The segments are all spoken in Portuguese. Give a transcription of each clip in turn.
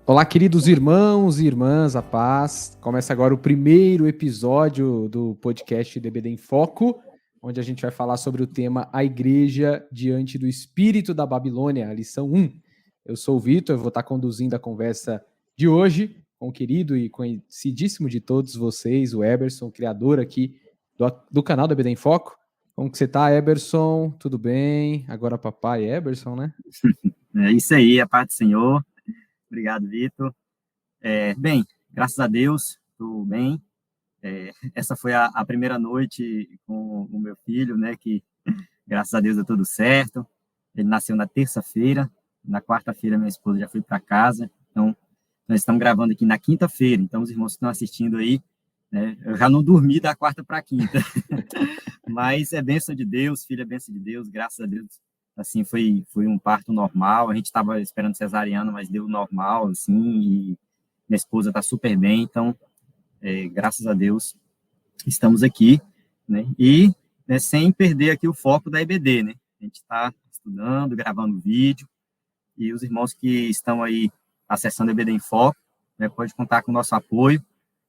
Olá, queridos irmãos e irmãs, a paz. Começa agora o primeiro episódio do podcast DBD em Foco, onde a gente vai falar sobre o tema A Igreja Diante do Espírito da Babilônia, a lição 1. Eu sou o Vitor, eu vou estar conduzindo a conversa de hoje com o querido e conhecidíssimo de todos vocês, o Eberson, criador aqui do canal DBD em Foco. Como que você tá, Eberson? Tudo bem? Agora papai Eberson, né? É isso aí, a paz do Senhor. Obrigado, Vitor. Bem, graças a Deus, estou bem. Essa foi a primeira noite com o meu filho, né, que graças a Deus deu tudo certo. Ele nasceu na terça-feira, na quarta-feira minha esposa já foi para casa, então nós estamos gravando aqui na quinta-feira, então os irmãos que estão assistindo aí, né, eu já não dormi da quarta para a quinta, mas é bênção de Deus, filho é bênção de Deus, graças a Deus. Assim, foi um parto normal, a gente estava esperando cesariana, mas deu normal, assim, e minha esposa está super bem, então, graças a Deus, estamos aqui, né, e né, sem perder aqui o foco da EBD, né, a gente está estudando, gravando vídeo, e os irmãos que estão aí acessando a EBD em Foco, né, pode contar com o nosso apoio,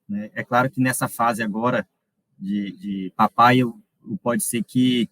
né, é claro que nessa fase agora de papai, pode ser que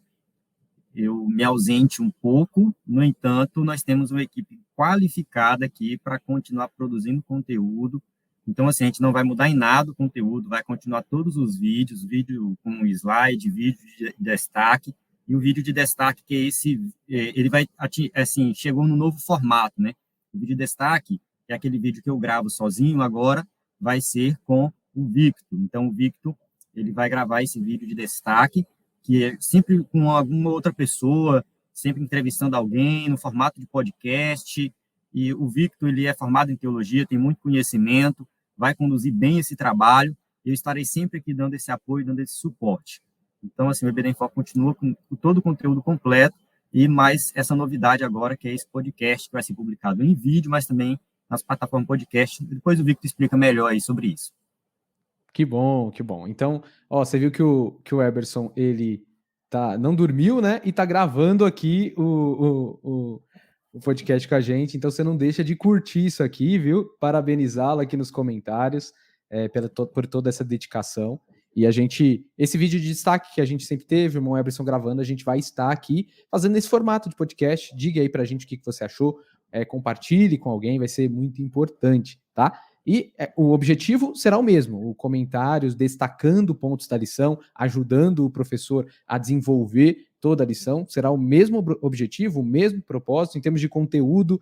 eu me ausente um pouco, no entanto, nós temos uma equipe qualificada aqui para continuar produzindo conteúdo. Então, assim, a gente não vai mudar em nada o conteúdo, vai continuar todos os vídeos, vídeo com slide, vídeo de destaque, e o vídeo de destaque, que é esse, ele vai, assim, chegou no novo formato, né? O vídeo de destaque é aquele vídeo que eu gravo sozinho, agora vai ser com o Victor. Então, o Victor, ele vai gravar esse vídeo de destaque, que é sempre com alguma outra pessoa, sempre entrevistando alguém, no formato de podcast, e o Victor, ele é formado em teologia, tem muito conhecimento, vai conduzir bem esse trabalho, eu estarei sempre aqui dando esse apoio, dando esse suporte. Então, assim, o EBD em Foco continua com todo o conteúdo completo, e mais essa novidade agora, que é esse podcast, que vai ser publicado em vídeo, mas também nas plataformas podcast. Depois o Victor explica melhor aí sobre isso. Que bom, que bom. Então, ó, você viu que o Eberson, ele não dormiu, né? E tá gravando aqui o podcast com a gente. Então, você não deixa de curtir isso aqui, viu? Parabenizá-lo aqui nos comentários por toda essa dedicação. E esse vídeo de destaque que a gente sempre teve, o irmão Eberson gravando, a gente vai estar aqui fazendo esse formato de podcast. Diga aí pra gente o que você achou. Compartilhe com alguém, vai ser muito importante, tá? E o objetivo será o mesmo, comentários destacando pontos da lição, ajudando o professor a desenvolver toda a lição, será o mesmo objetivo, o mesmo propósito, em termos de conteúdo,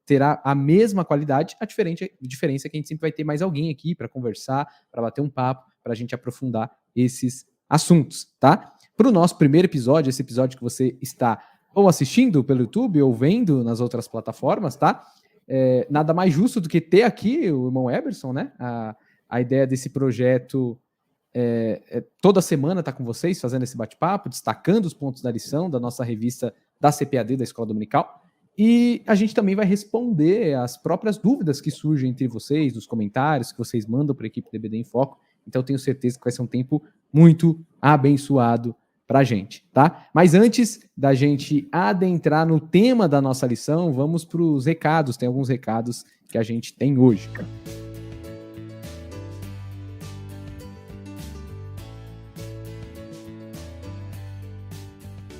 terá a mesma qualidade, a diferença é que a gente sempre vai ter mais alguém aqui para conversar, para bater um papo, para a gente aprofundar esses assuntos, tá? Para o nosso primeiro episódio, esse episódio que você está ou assistindo pelo YouTube ou vendo nas outras plataformas, tá? Nada mais justo do que ter aqui o irmão Eberson, né? A ideia desse projeto toda semana tá com vocês, fazendo esse bate-papo, destacando os pontos da lição da nossa revista da CPAD, da Escola Dominical, e a gente também vai responder as próprias dúvidas que surgem entre vocês, nos comentários que vocês mandam para a equipe DBD em Foco, então tenho certeza que vai ser um tempo muito abençoado pra gente, tá? Mas antes da gente adentrar no tema da nossa lição, vamos para os recados. Tem alguns recados que a gente tem hoje.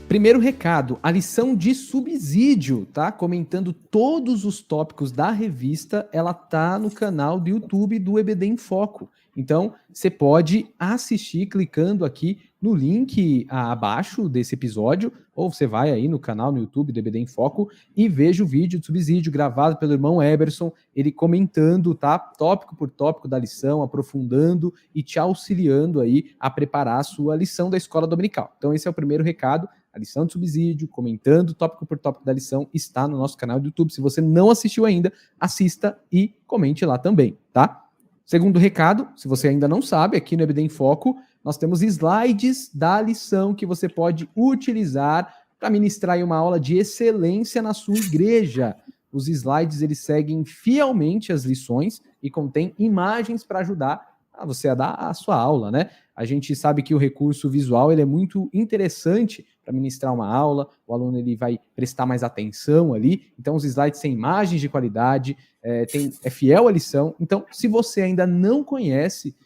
Primeiro recado, a lição de subsídio, tá? Comentando todos os tópicos da revista, ela tá no canal do YouTube do EBD em Foco. Então, você pode assistir clicando aqui no link abaixo desse episódio, ou você vai aí no canal no YouTube do EBD em Foco e veja o vídeo de subsídio gravado pelo irmão Eberson, ele comentando, tá? Tópico por tópico da lição, aprofundando e te auxiliando aí a preparar a sua lição da Escola Dominical. Então, esse é o primeiro recado. A lição de subsídio, comentando tópico por tópico da lição, está no nosso canal do YouTube. Se você não assistiu ainda, assista e comente lá também, tá? Segundo recado, se você ainda não sabe, aqui no EBD em Foco, nós temos slides da lição que você pode utilizar para ministrar uma aula de excelência na sua igreja. Os slides, eles seguem fielmente as lições e contêm imagens para ajudar você a dar a sua aula, né? A gente sabe que o recurso visual ele é muito interessante para ministrar uma aula, o aluno ele vai prestar mais atenção ali, então os slides têm imagens de qualidade, é fiel à lição. Então, se você ainda não conhece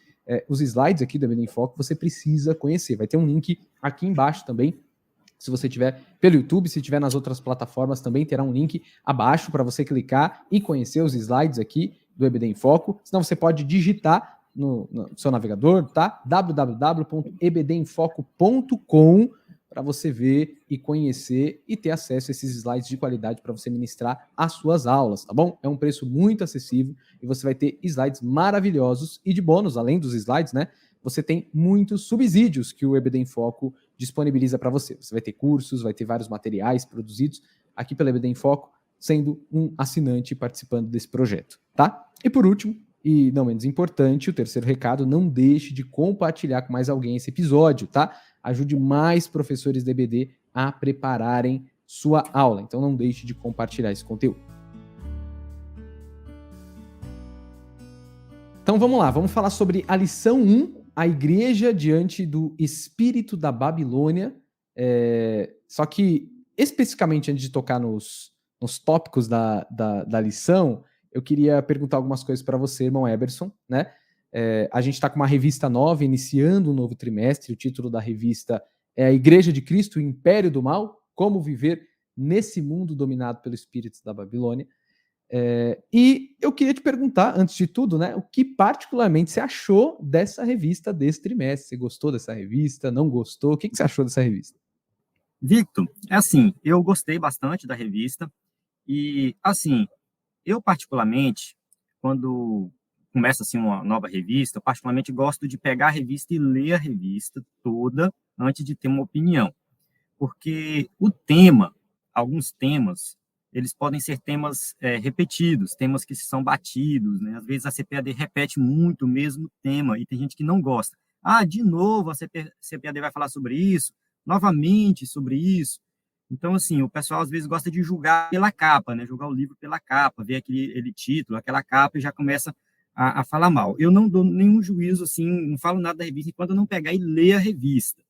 os slides aqui do EBD em Foco, você precisa conhecer. Vai ter um link aqui embaixo também. Se você tiver pelo YouTube, se tiver nas outras plataformas, também terá um link abaixo para você clicar e conhecer os slides aqui do EBD em Foco. Senão você pode digitar no seu navegador, tá? www.ebdemfoco.com para você ver e conhecer e ter acesso a esses slides de qualidade para você ministrar as suas aulas, tá bom? É um preço muito acessível e você vai ter slides maravilhosos e de bônus, além dos slides, né? Você tem muitos subsídios que o EBD em Foco disponibiliza para você. Você vai ter cursos, vai ter vários materiais produzidos aqui pela EBD em Foco, sendo um assinante participando desse projeto, tá? E por último, e não menos importante, o terceiro recado, não deixe de compartilhar com mais alguém esse episódio, tá? Ajude mais professores de EBD a prepararem sua aula. Então não deixe de compartilhar esse conteúdo. Então vamos lá, vamos falar sobre a lição 1, a igreja diante do espírito da Babilônia. Só que, especificamente antes de tocar nos tópicos da lição, eu queria perguntar algumas coisas para você, irmão Eberson, né? A gente está com uma revista nova, iniciando um novo trimestre. O título da revista é A Igreja de Cristo, o Império do Mal, como viver nesse mundo dominado pelo espírito da Babilônia. E eu queria te perguntar, antes de tudo, né, o que particularmente você achou dessa revista desse trimestre? Você gostou dessa revista? Não gostou? O que você achou dessa revista? Victor, assim, eu gostei bastante da revista e, assim, eu particularmente, quando começa assim uma nova revista, eu particularmente gosto de pegar a revista e ler a revista toda antes de ter uma opinião, porque alguns temas, eles podem ser temas repetidos, temas que são batidos, né? Às vezes a CPAD repete muito o mesmo tema e tem gente que não gosta. Ah, de novo a CPAD vai falar sobre isso, novamente sobre isso. Então, assim, o pessoal às vezes gosta de julgar pela capa, né? Julgar o livro pela capa, ver aquele título, aquela capa e já começa a falar mal. Eu não dou nenhum juízo, assim, não falo nada da revista enquanto eu não pegar e ler a revista.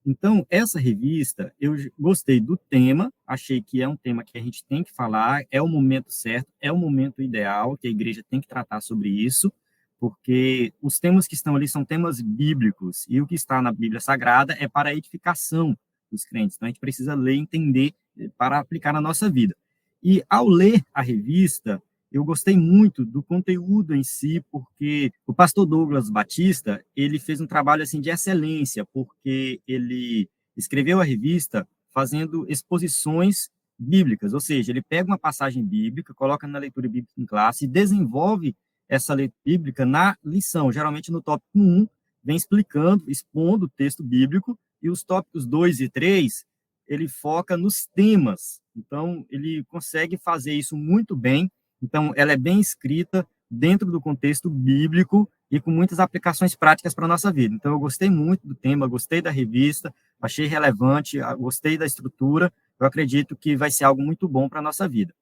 Então, essa revista, eu gostei do tema, achei que é um tema que a gente tem que falar, é o momento certo, é o momento ideal, que a igreja tem que tratar sobre isso, porque os temas que estão ali são temas bíblicos, e o que está na Bíblia Sagrada é para a edificação dos crentes. Então, a gente precisa ler e entender para aplicar na nossa vida. E, ao ler a revista, eu gostei muito do conteúdo em si, porque o pastor Douglas Batista, ele fez um trabalho assim de excelência, porque ele escreveu a revista fazendo exposições bíblicas, ou seja, ele pega uma passagem bíblica, coloca na leitura bíblica em classe e desenvolve essa leitura bíblica na lição. Geralmente no tópico 1, vem explicando, expondo o texto bíblico, e os tópicos 2 e 3, ele foca nos temas. Então, ele consegue fazer isso muito bem. Então, ela é bem escrita dentro do contexto bíblico e com muitas aplicações práticas para a nossa vida. Então, eu gostei muito do tema, gostei da revista, achei relevante, gostei da estrutura. Eu acredito que vai ser algo muito bom para a nossa vida.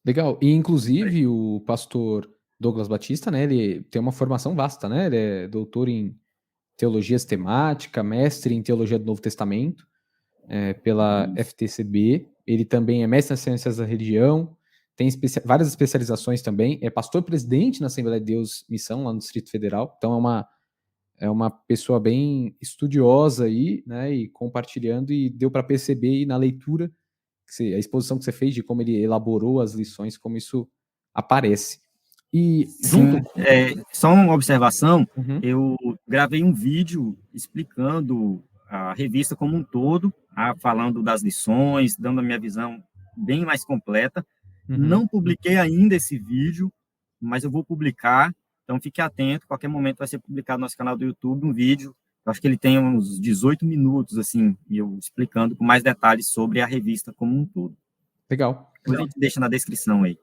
Legal. E, inclusive, o pastor Douglas Batista, né, ele tem uma formação vasta, né? Ele é doutor em teologia sistemática, mestre em teologia do Novo Testamento, pela FTCB. Ele também é mestre nas ciências da religião, tem várias especializações também, é pastor-presidente na Assembleia de Deus Missão, lá no Distrito Federal. Então é uma pessoa bem estudiosa aí, né, e compartilhando, e deu para perceber aí na leitura, a exposição que você fez de como ele elaborou as lições, como isso aparece. E Sim, só uma observação, eu gravei um vídeo explicando a revista como um todo, falando das lições, dando a minha visão bem mais completa. Não publiquei ainda esse vídeo, mas eu vou publicar, então fique atento, a qualquer momento vai ser publicado no nosso canal do YouTube um vídeo, eu acho que ele tem uns 18 minutos, assim, eu explicando com mais detalhes sobre a revista como um todo. Legal. Depois a gente deixa na descrição aí.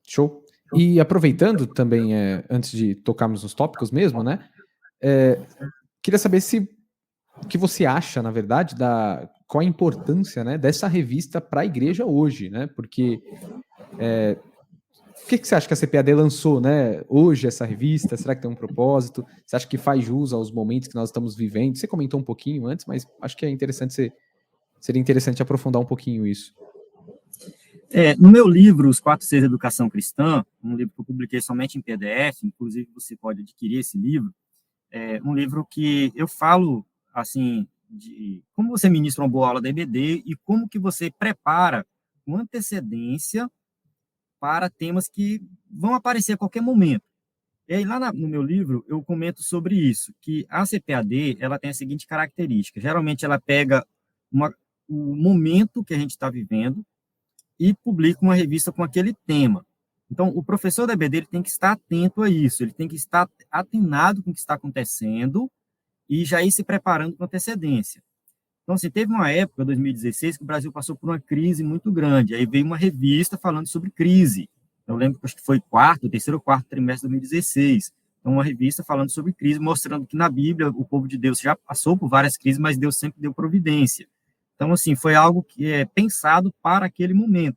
Show. E aproveitando também, antes de tocarmos nos tópicos mesmo, né? Queria saber o que você acha, na verdade, qual a importância, né, dessa revista para a igreja hoje, né? Porque O que você acha que a CPAD lançou, né? Hoje, essa revista, será que tem um propósito? Você acha que faz jus aos momentos que nós estamos vivendo? Você comentou um pouquinho antes, mas acho que seria interessante aprofundar um pouquinho isso. No meu livro, Os 4 Cs da Educação Cristã, um livro que eu publiquei somente em PDF, inclusive você pode adquirir esse livro, é um livro que eu falo, assim, de como você ministra uma boa aula da EBD e como que você prepara com antecedência para temas que vão aparecer a qualquer momento. E aí, lá no meu livro, eu comento sobre isso, que a CPAD, ela tem a seguinte característica, geralmente ela pega o momento que a gente está vivendo e publica uma revista com aquele tema. Então, o professor da EBD ele tem que estar atento a isso, ele tem que estar atinado com o que está acontecendo e já ir se preparando com antecedência. Então, assim, teve uma época, 2016, que o Brasil passou por uma crise muito grande. Aí veio uma revista falando sobre crise. Eu lembro que acho que foi terceiro ou quarto trimestre de 2016. Então, uma revista falando sobre crise, mostrando que na Bíblia o povo de Deus já passou por várias crises, mas Deus sempre deu providência. Então, assim, foi algo que é pensado para aquele momento.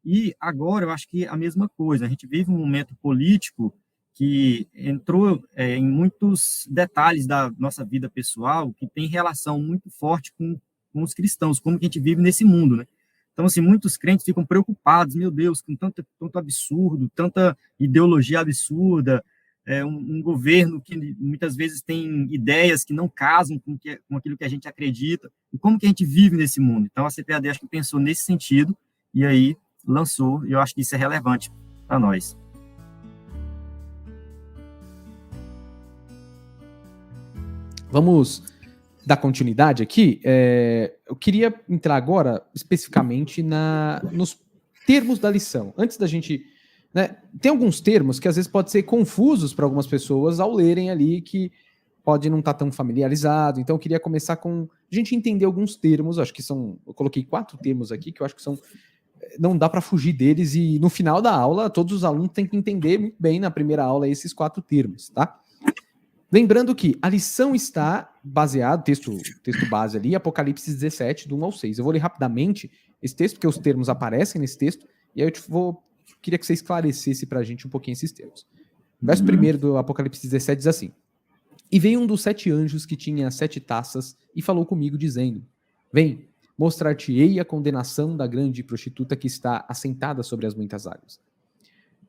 E agora eu acho que é a mesma coisa. A gente vive um momento político que entrou em muitos detalhes da nossa vida pessoal, que tem relação muito forte com os cristãos, como que a gente vive nesse mundo, né? Então, assim, muitos crentes ficam preocupados, meu Deus, com tanto absurdo, tanta ideologia absurda, um governo que muitas vezes tem ideias que não casam com aquilo que a gente acredita, e como que a gente vive nesse mundo. Então, a CPAD acho que pensou nesse sentido, e aí lançou, e eu acho que isso é relevante para nós. Vamos dar continuidade aqui. Eu queria entrar agora especificamente nos termos da lição. Antes da gente... Né, tem alguns termos que às vezes podem ser confusos para algumas pessoas ao lerem ali, que pode não estar tão familiarizado. Então eu queria começar com a gente entender alguns termos. Acho que eu coloquei 4 termos aqui que eu acho que não dá para fugir deles, e no final da aula todos os alunos têm que entender muito bem na primeira aula esses 4 termos, tá? Lembrando que a lição está baseada, texto base ali, Apocalipse 17, do 1 ao 6. Eu vou ler rapidamente esse texto, porque os termos aparecem nesse texto, e aí queria que você esclarecesse para a gente um pouquinho esses termos. O verso 1 do Apocalipse 17 diz assim: E veio um dos 7 anjos que tinha 7 taças e falou comigo, dizendo: Vem, mostrar-te-ei a condenação da grande prostituta que está assentada sobre as muitas águas,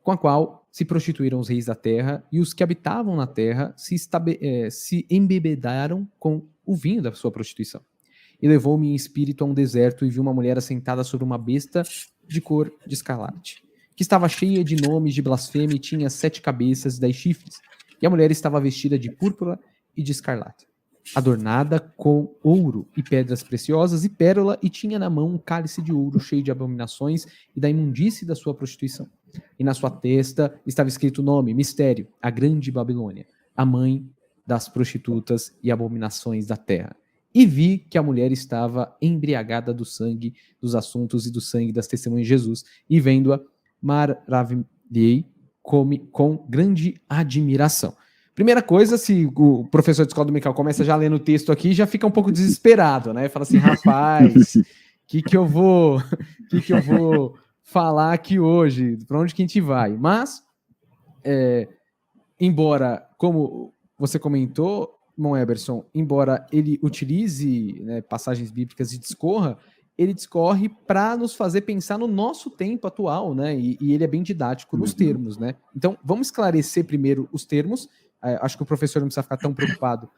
com a qual se prostituíram os reis da terra, e os que habitavam na terra se embebedaram com o vinho da sua prostituição. E levou-me em espírito a um deserto, e vi uma mulher assentada sobre uma besta de cor de escarlate, que estava cheia de nomes de blasfêmia e tinha 7 cabeças e 10 chifres. E a mulher estava vestida de púrpura e de escarlate, adornada com ouro e pedras preciosas e pérola, e tinha na mão um cálice de ouro cheio de abominações e da imundície da sua prostituição. E na sua testa estava escrito o nome, mistério, a grande Babilônia, a mãe das prostitutas e abominações da terra. E vi que a mulher estava embriagada do sangue dos assuntos e do sangue das testemunhas de Jesus, e vendo-a, maravilhei com grande admiração. Primeira coisa, se o professor de escola dominical começa já lendo o texto aqui, já fica um pouco desesperado, né? Fala assim, rapaz, o que eu vou falar aqui hoje? Para onde que a gente vai? Mas, embora, como você comentou, irmão Eberson, embora ele utilize, né, passagens bíblicas e discorra, ele discorre para nos fazer pensar no nosso tempo atual, né? E ele é bem didático nos termos, né? Então, vamos esclarecer primeiro os termos. Acho que o professor não precisa ficar tão preocupado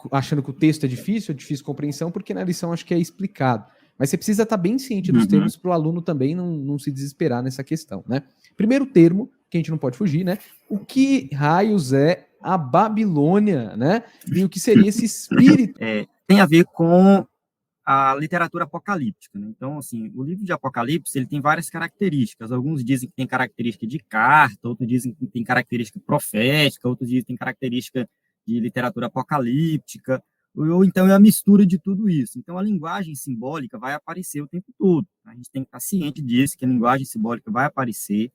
achando que o texto é difícil compreensão, porque na lição acho que é explicado. Mas você precisa estar bem ciente dos termos para o aluno também não se desesperar nessa questão, né? Primeiro termo, que a gente não pode fugir, né? O que raios é a Babilônia, né? E o que seria esse espírito? Tem a ver com a literatura apocalíptica, né? Então, assim, o livro de Apocalipse, ele tem várias características. Alguns dizem que tem característica de carta, outros dizem que tem característica profética, outros dizem que tem característica de literatura apocalíptica, ou então é a mistura de tudo isso. Então, a linguagem simbólica vai aparecer o tempo todo. A gente tem que estar ciente disso, que a linguagem simbólica vai aparecer,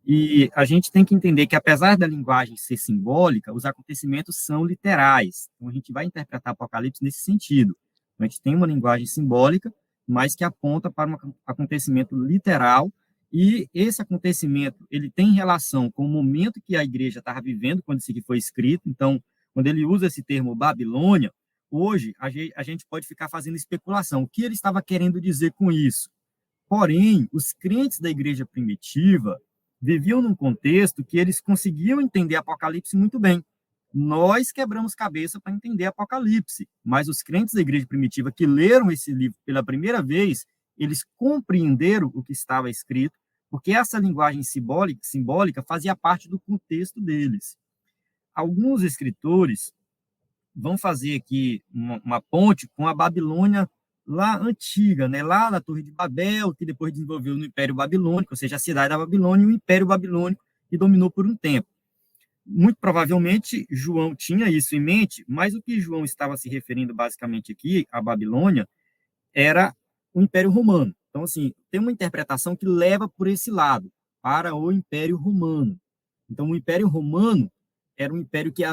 e a gente tem que entender que, apesar da linguagem ser simbólica, os acontecimentos são literais. Então, a gente vai interpretar Apocalipse nesse sentido. A gente tem uma linguagem simbólica, mas que aponta para um acontecimento literal, E esse acontecimento, ele tem relação com o momento que a igreja estava vivendo quando isso aqui foi escrito. Então, quando ele usa esse termo Babilônia, hoje a gente pode ficar fazendo especulação. O que ele estava querendo dizer com isso? Porém, os crentes da igreja primitiva viviam num contexto que eles conseguiam entender Apocalipse muito bem. Nós quebramos cabeça para entender Apocalipse, mas os crentes da igreja primitiva que leram esse livro pela primeira vez, eles compreenderam o que estava escrito, porque essa linguagem simbólica fazia parte do contexto deles. Alguns escritores vão fazer aqui uma ponte com a Babilônia lá antiga, né? Lá na Torre de Babel, que depois desenvolveu no Império Babilônico, ou seja, a cidade da Babilônia e o Império Babilônico, que dominou por um tempo. Muito provavelmente, João tinha isso em mente, mas o que João estava se referindo basicamente aqui, a Babilônia, era o Império Romano. Então, assim, tem uma interpretação que leva por esse lado, para o Império Romano. Então, o Império Romano era um império que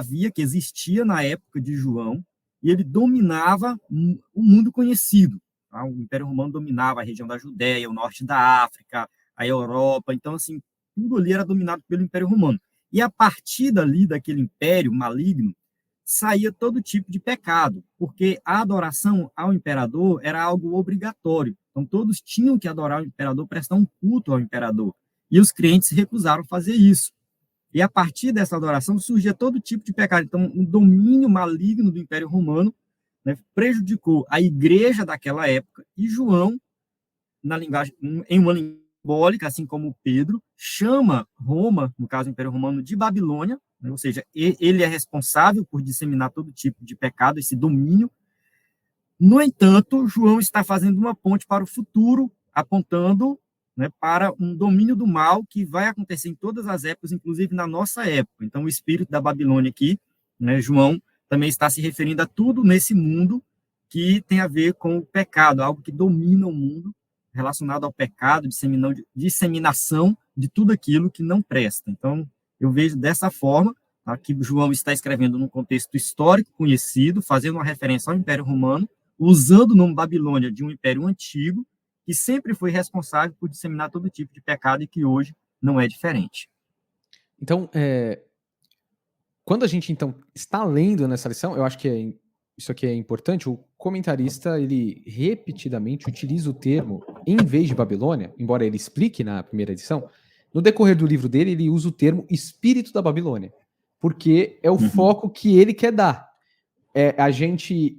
existia na época de João, e ele dominava o mundo conhecido. Tá? O Império Romano dominava a região da Judéia, o norte da África, a Europa. Então, assim, tudo ali era dominado pelo Império Romano. E a partir dali, daquele império maligno, saía todo tipo de pecado, porque a adoração ao imperador era algo obrigatório. Então, todos tinham que adorar o imperador, prestar um culto ao imperador. E os crentes se recusaram a fazer isso. E a partir dessa adoração surgia todo tipo de pecado. Então, o domínio maligno do Império Romano, né, prejudicou a igreja daquela época, e João, na linguagem, em uma linguagem simbólica, assim como Pedro, chama Roma, no caso o Império Romano, de Babilônia, né, ou seja, ele é responsável por disseminar todo tipo de pecado, esse domínio. No entanto, João está fazendo uma ponte para o futuro, apontando, né, para um domínio do mal que vai acontecer em todas as épocas, inclusive na nossa época. Então, o espírito da Babilônia aqui, né, João também está se referindo a tudo nesse mundo que tem a ver com o pecado, algo que domina o mundo, relacionado ao pecado, disseminação de tudo aquilo que não presta. Então, eu vejo dessa forma, tá, que João está escrevendo num contexto histórico conhecido, fazendo uma referência ao Império Romano, usando o nome Babilônia de um império antigo, que sempre foi responsável por disseminar todo tipo de pecado e que hoje não é diferente. Então, quando a gente então está lendo nessa lição, eu acho que isso aqui é importante, o comentarista, ele repetidamente utiliza o termo, em vez de Babilônia, embora ele explique na primeira edição, no decorrer do livro dele, ele usa o termo espírito da Babilônia, porque é o foco que ele quer dar. A gente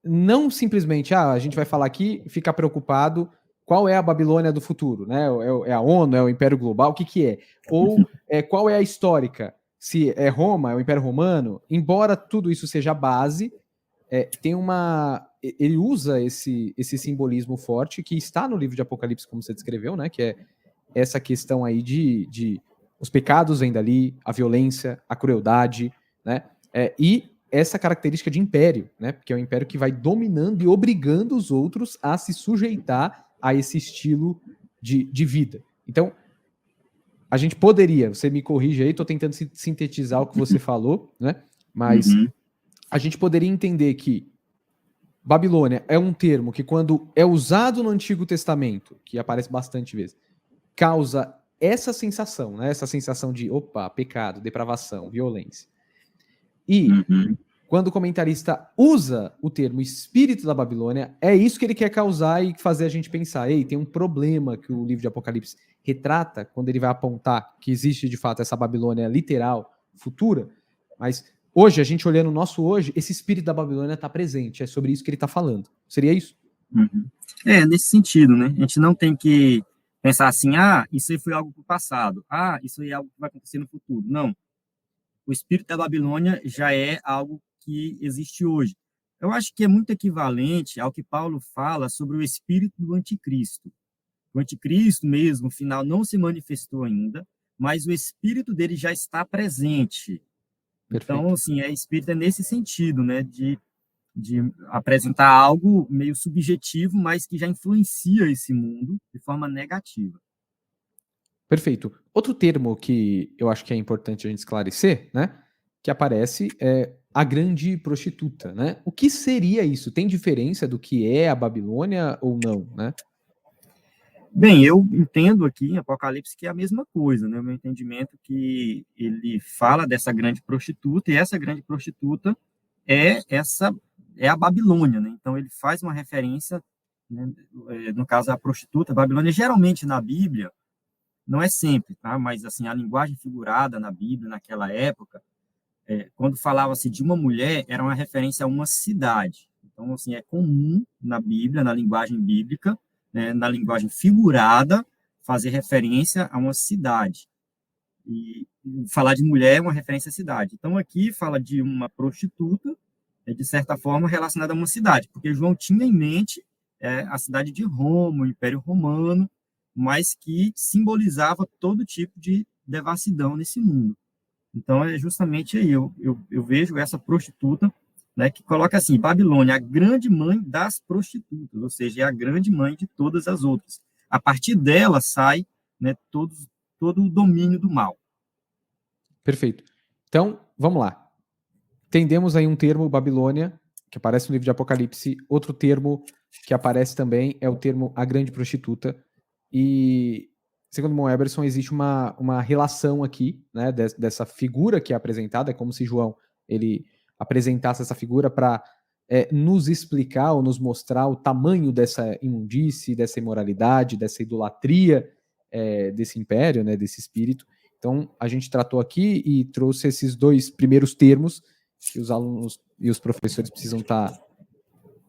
não simplesmente, a gente vai falar aqui e ficar preocupado qual é a Babilônia do futuro, né? É a ONU, é o Império Global, o que é? Ou qual é a histórica? Se é Roma, é o Império Romano, embora tudo isso seja base, tem ele usa esse simbolismo forte que está no livro de Apocalipse, como você descreveu, né? Que é essa questão aí de os pecados vêm dali, a violência, a crueldade, né? E essa característica de império, né? Porque é um império que vai dominando e obrigando os outros a se sujeitar a esse estilo de vida. Então, a gente poderia, você me corrige aí, estou tentando sintetizar o que você falou, né? Mas a gente poderia entender que Babilônia é um termo que, quando é usado no Antigo Testamento, que aparece bastante vezes, causa essa sensação, né? Essa sensação de, opa, pecado, depravação, violência. E quando o comentarista usa o termo espírito da Babilônia, é isso que ele quer causar e fazer a gente pensar, ei, tem um problema que o livro de Apocalipse retrata, quando ele vai apontar que existe de fato essa Babilônia literal, futura, mas hoje, a gente olhando o nosso hoje, esse espírito da Babilônia está presente, é sobre isso que ele está falando. Seria isso? Nesse sentido, né? A gente não tem que pensar assim, isso aí foi algo do passado, isso aí é algo que vai acontecer no futuro. Não. O espírito da Babilônia já é algo que existe hoje. Eu acho que é muito equivalente ao que Paulo fala sobre o espírito do anticristo. O anticristo mesmo, no final, não se manifestou ainda, mas o espírito dele já está presente. Perfeito. Então, assim, espírito é nesse sentido, né, de apresentar algo meio subjetivo, mas que já influencia esse mundo de forma negativa. Perfeito. Outro termo que eu acho que é importante a gente esclarecer, né, que aparece é a grande prostituta, né? O que seria isso? Tem diferença do que é a Babilônia ou não, né? Bem, eu entendo aqui em Apocalipse que é a mesma coisa, né? O meu entendimento é que ele fala dessa grande prostituta, e essa grande prostituta é a Babilônia, né? Então ele faz uma referência, né, no caso a prostituta, a Babilônia, geralmente na Bíblia, não é sempre, tá? Mas assim, a linguagem figurada na Bíblia naquela época, quando falava-se de uma mulher, era uma referência a uma cidade. Então, assim, é comum na Bíblia, na linguagem bíblica, né, na linguagem figurada, fazer referência a uma cidade. E falar de mulher é uma referência à cidade. Então, aqui fala de uma prostituta, de certa forma, relacionada a uma cidade, porque João tinha em mente a cidade de Roma, o Império Romano, mas que simbolizava todo tipo de devassidão nesse mundo. Então, é justamente aí, eu vejo essa prostituta, né, que coloca assim, Babilônia, a grande mãe das prostitutas, ou seja, é a grande mãe de todas as outras. A partir dela sai, né, todo o domínio do mal. Perfeito. Então, vamos lá. Entendemos aí um termo, Babilônia, que aparece no livro de Apocalipse. Outro termo que aparece também é o termo a grande prostituta. E, segundo Mon Eberson, existe uma relação aqui, né, dessa figura que é apresentada. É como se João ele apresentasse essa figura para nos explicar ou nos mostrar o tamanho dessa imundície, dessa imoralidade, dessa idolatria desse império, né, desse espírito. Então, a gente tratou aqui e trouxe esses dois primeiros termos que os alunos e os professores precisam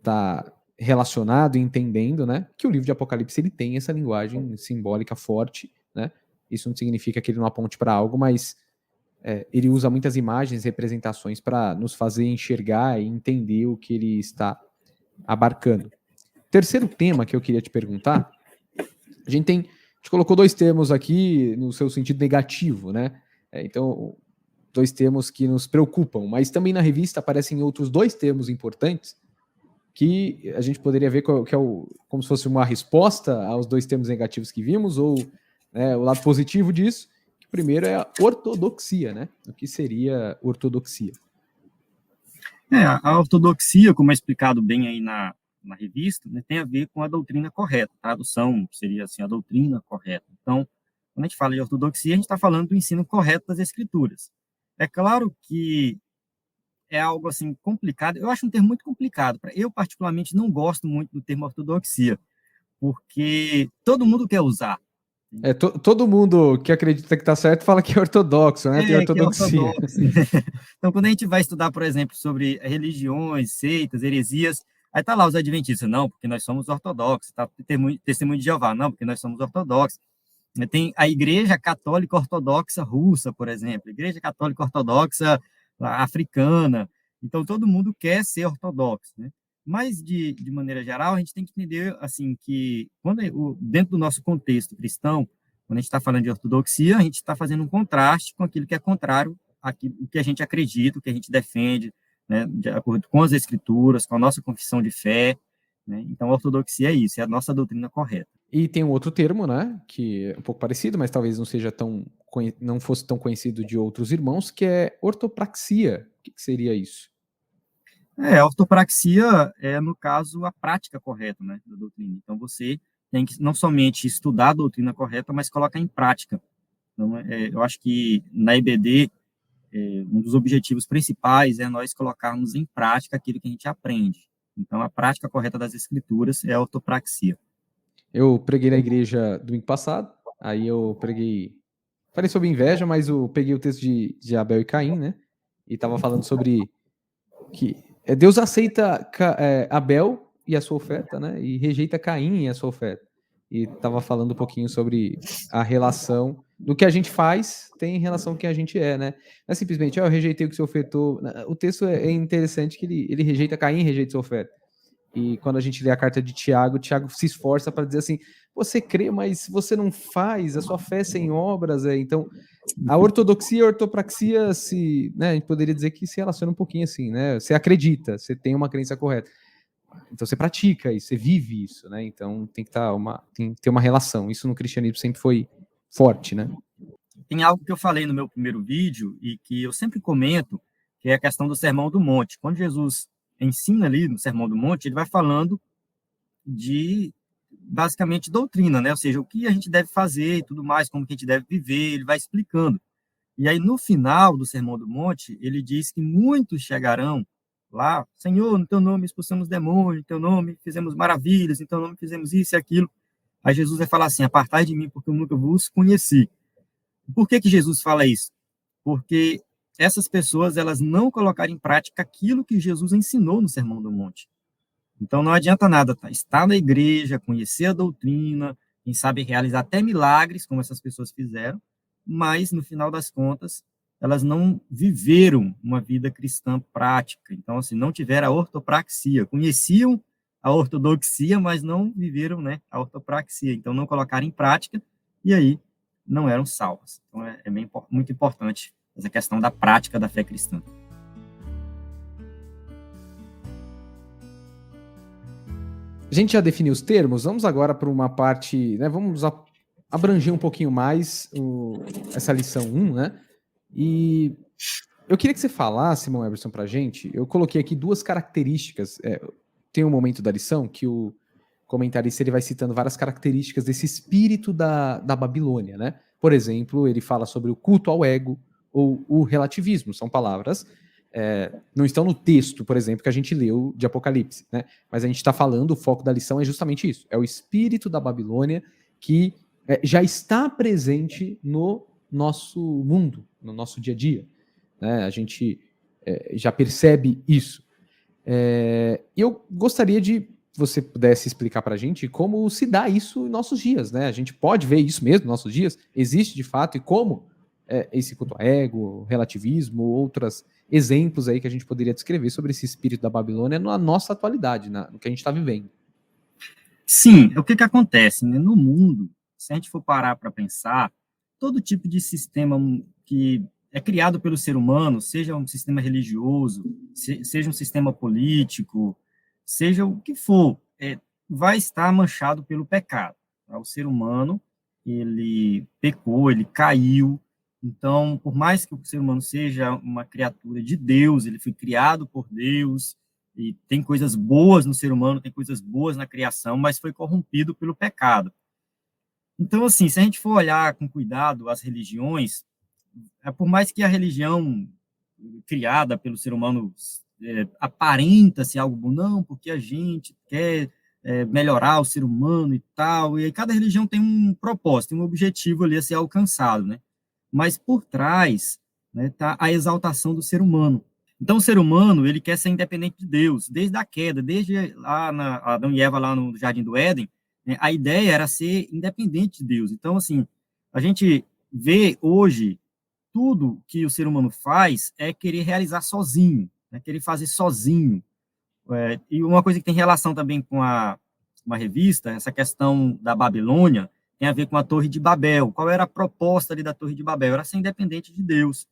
tá relacionado e entendendo, né? Que o livro de Apocalipse ele tem essa linguagem simbólica forte, né? Isso não significa que ele não aponte para algo, mas ele usa muitas imagens, representações para nos fazer enxergar e entender o que ele está abarcando. Terceiro tema que eu queria te perguntar, a gente colocou dois termos aqui no seu sentido negativo, né? Então, dois termos que nos preocupam, mas também na revista aparecem outros dois termos importantes que a gente poderia ver que é como se fosse uma resposta aos dois termos negativos que vimos, ou né, o lado positivo disso. O primeiro é a ortodoxia, né? O que seria ortodoxia? A ortodoxia, como é explicado bem aí na revista, né, tem a ver com a doutrina correta. A tradução seria assim, a doutrina correta. Então, quando a gente fala de ortodoxia, a gente está falando do ensino correto das escrituras. É claro que é algo assim complicado. Eu acho um termo muito complicado. Eu particularmente não gosto muito do termo ortodoxia, porque todo mundo quer usar. Todo mundo que acredita que está certo fala que é ortodoxo, né? Tem Que é ortodoxia. ortodoxo. Então, quando a gente vai estudar, por exemplo, sobre religiões, seitas, heresias, aí tá lá os adventistas, não, porque nós somos ortodoxos, tá? Testemunho de Jeová, não, porque nós somos ortodoxos. Tem a Igreja Católica Ortodoxa Russa, por exemplo, Igreja Católica Ortodoxa Africana. Então, todo mundo quer ser ortodoxo, né? Mas, de maneira geral, a gente tem que entender, assim, que dentro do nosso contexto cristão, quando a gente está falando de ortodoxia, a gente está fazendo um contraste com aquilo que é contrário àquilo que a gente acredita, o que a gente defende, né, de acordo com as escrituras, com a nossa confissão de fé, né? Então, a ortodoxia é isso, é a nossa doutrina correta. E tem um outro termo, né, que é um pouco parecido, mas talvez não seja não fosse tão conhecido de outros irmãos, que é ortopraxia. O que seria isso? A ortopraxia é, no caso, a prática correta, né, da doutrina. Então, você tem que não somente estudar a doutrina correta, mas colocar em prática. Então, eu acho que na EBD, um dos objetivos principais é nós colocarmos em prática aquilo que a gente aprende. Então, a prática correta das escrituras é a ortopraxia. Eu preguei na igreja domingo passado, aí eu falei sobre inveja, mas eu peguei o texto de Abel e Caim, né, e tava falando sobre que Deus aceita Abel e a sua oferta, né, e rejeita Caim e a sua oferta. E tava falando um pouquinho sobre a relação do que a gente faz tem em relação ao que a gente né? Não é simplesmente, eu rejeitei o que você ofertou. O texto é interessante que ele rejeita Caim e rejeita sua oferta. E quando a gente lê a carta de Tiago, Tiago se esforça para dizer assim: você crê, mas você não faz, a sua fé é sem obras. Então, a ortodoxia e a ortopraxia, né, a gente poderia dizer que se relaciona um pouquinho assim, né? Você acredita, você tem uma crença correta. Então você pratica isso, você vive isso, né? Então tem que ter uma relação. Isso no cristianismo sempre foi forte, né? Tem algo que eu falei no meu primeiro vídeo e que eu sempre comento, que é a questão do Sermão do Monte. Quando Jesus ensina ali no Sermão do Monte, ele vai falando basicamente doutrina, né? Ou seja, o que a gente deve fazer e tudo mais, como que a gente deve viver, ele vai explicando. E aí, no final do Sermão do Monte, ele diz que muitos chegarão lá, Senhor, no teu nome expulsamos demônios, no teu nome fizemos maravilhas, no teu nome fizemos isso e aquilo. Aí Jesus vai falar assim, apartai de mim, porque eu nunca vos conheci. Por que que Jesus fala isso? Porque essas pessoas, elas não colocaram em prática aquilo que Jesus ensinou no Sermão do Monte. Então, não adianta nada estar na igreja, conhecer a doutrina, quem sabe realizar até milagres, como essas pessoas fizeram, mas, no final das contas, elas não viveram uma vida cristã prática. Então, assim, não tiveram a ortopraxia. Conheciam a ortodoxia, mas não viveram, né, a ortopraxia. Então, não colocaram em prática, e aí não eram salvas. Então, muito importante essa questão da prática da fé cristã. A gente já definiu os termos, vamos agora para uma parte, né? Vamos abranger um pouquinho mais essa lição 1, né? E eu queria que você falasse, Simão Eberson, para a gente. Eu coloquei aqui duas características. Tem um momento da lição que o comentarista ele vai citando várias características desse espírito da Babilônia, né? Por exemplo, ele fala sobre o culto ao ego ou o relativismo. São palavras não estão no texto, por exemplo, que a gente leu de Apocalipse, né? Mas a gente está falando, o foco da lição é justamente isso. É o espírito da Babilônia que já está presente no nosso mundo, no nosso dia a dia. Né? A gente já percebe isso. Eu gostaria de você pudesse explicar para a gente como se dá isso em nossos dias, né? A gente pode ver isso mesmo nos nossos dias? Existe de fato e como esse culto ao ego, relativismo, outros exemplos aí que a gente poderia descrever sobre esse espírito da Babilônia na nossa atualidade, no que a gente está vivendo. Sim, o que que acontece, né? No mundo, se a gente for parar para pensar, todo tipo de sistema que é criado pelo ser humano, seja um sistema religioso, seja um sistema político, seja o que for, vai estar manchado pelo pecado. Tá? O ser humano, ele pecou, ele caiu. Então, por mais que o ser humano seja uma criatura de Deus, ele foi criado por Deus, e tem coisas boas no ser humano, tem coisas boas na criação, mas foi corrompido pelo pecado. Então, assim, se a gente for olhar com cuidado as religiões, por mais que a religião criada pelo ser humano aparenta ser algo bom, não, porque a gente quer melhorar o ser humano e tal, e aí cada religião tem um propósito, um objetivo ali a ser alcançado, né? Mas por trás, né, tá a exaltação do ser humano. Então, o ser humano, ele quer ser independente de Deus, desde a queda, desde lá Adão e Eva lá no Jardim do Éden, né, a ideia era ser independente de Deus. Então, assim, a gente vê hoje tudo que o ser humano faz é querer realizar sozinho, né, querer fazer sozinho. E uma coisa que tem relação também com uma revista, essa questão da Babilônia, tem a ver com a Torre de Babel. Qual era a proposta ali da Torre de Babel? Era ser independente de Deus.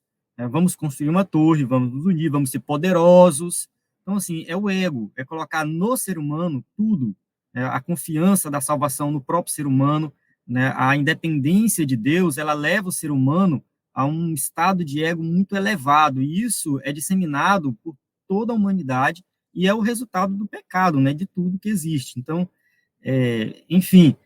Vamos construir uma torre, vamos nos unir, vamos ser poderosos. Então, assim, é o ego, é colocar no ser humano tudo, a confiança da salvação no próprio ser humano, né, a independência de Deus, ela leva o ser humano a um estado de ego muito elevado, e isso é disseminado por toda a humanidade, e é o resultado do pecado, né, de tudo que existe. Então, enfim,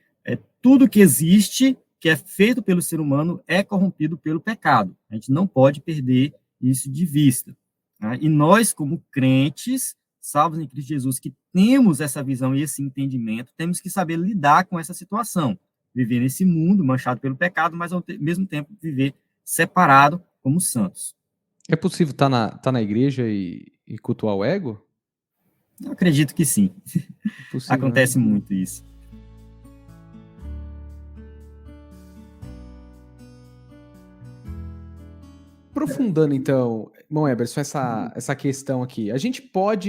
tudo que existe, que é feito pelo ser humano, é corrompido pelo pecado. A gente não pode perder isso de vista. Tá? E nós, como crentes, salvos em Cristo Jesus, que temos essa visão e esse entendimento, temos que saber lidar com essa situação. Viver nesse mundo manchado pelo pecado, mas ao mesmo tempo viver separado como santos. É possível estar na igreja e cultuar o ego? Eu acredito que sim. Possível, Acontece né? muito isso. Aprofundando, então, irmão Eberson, essa questão aqui.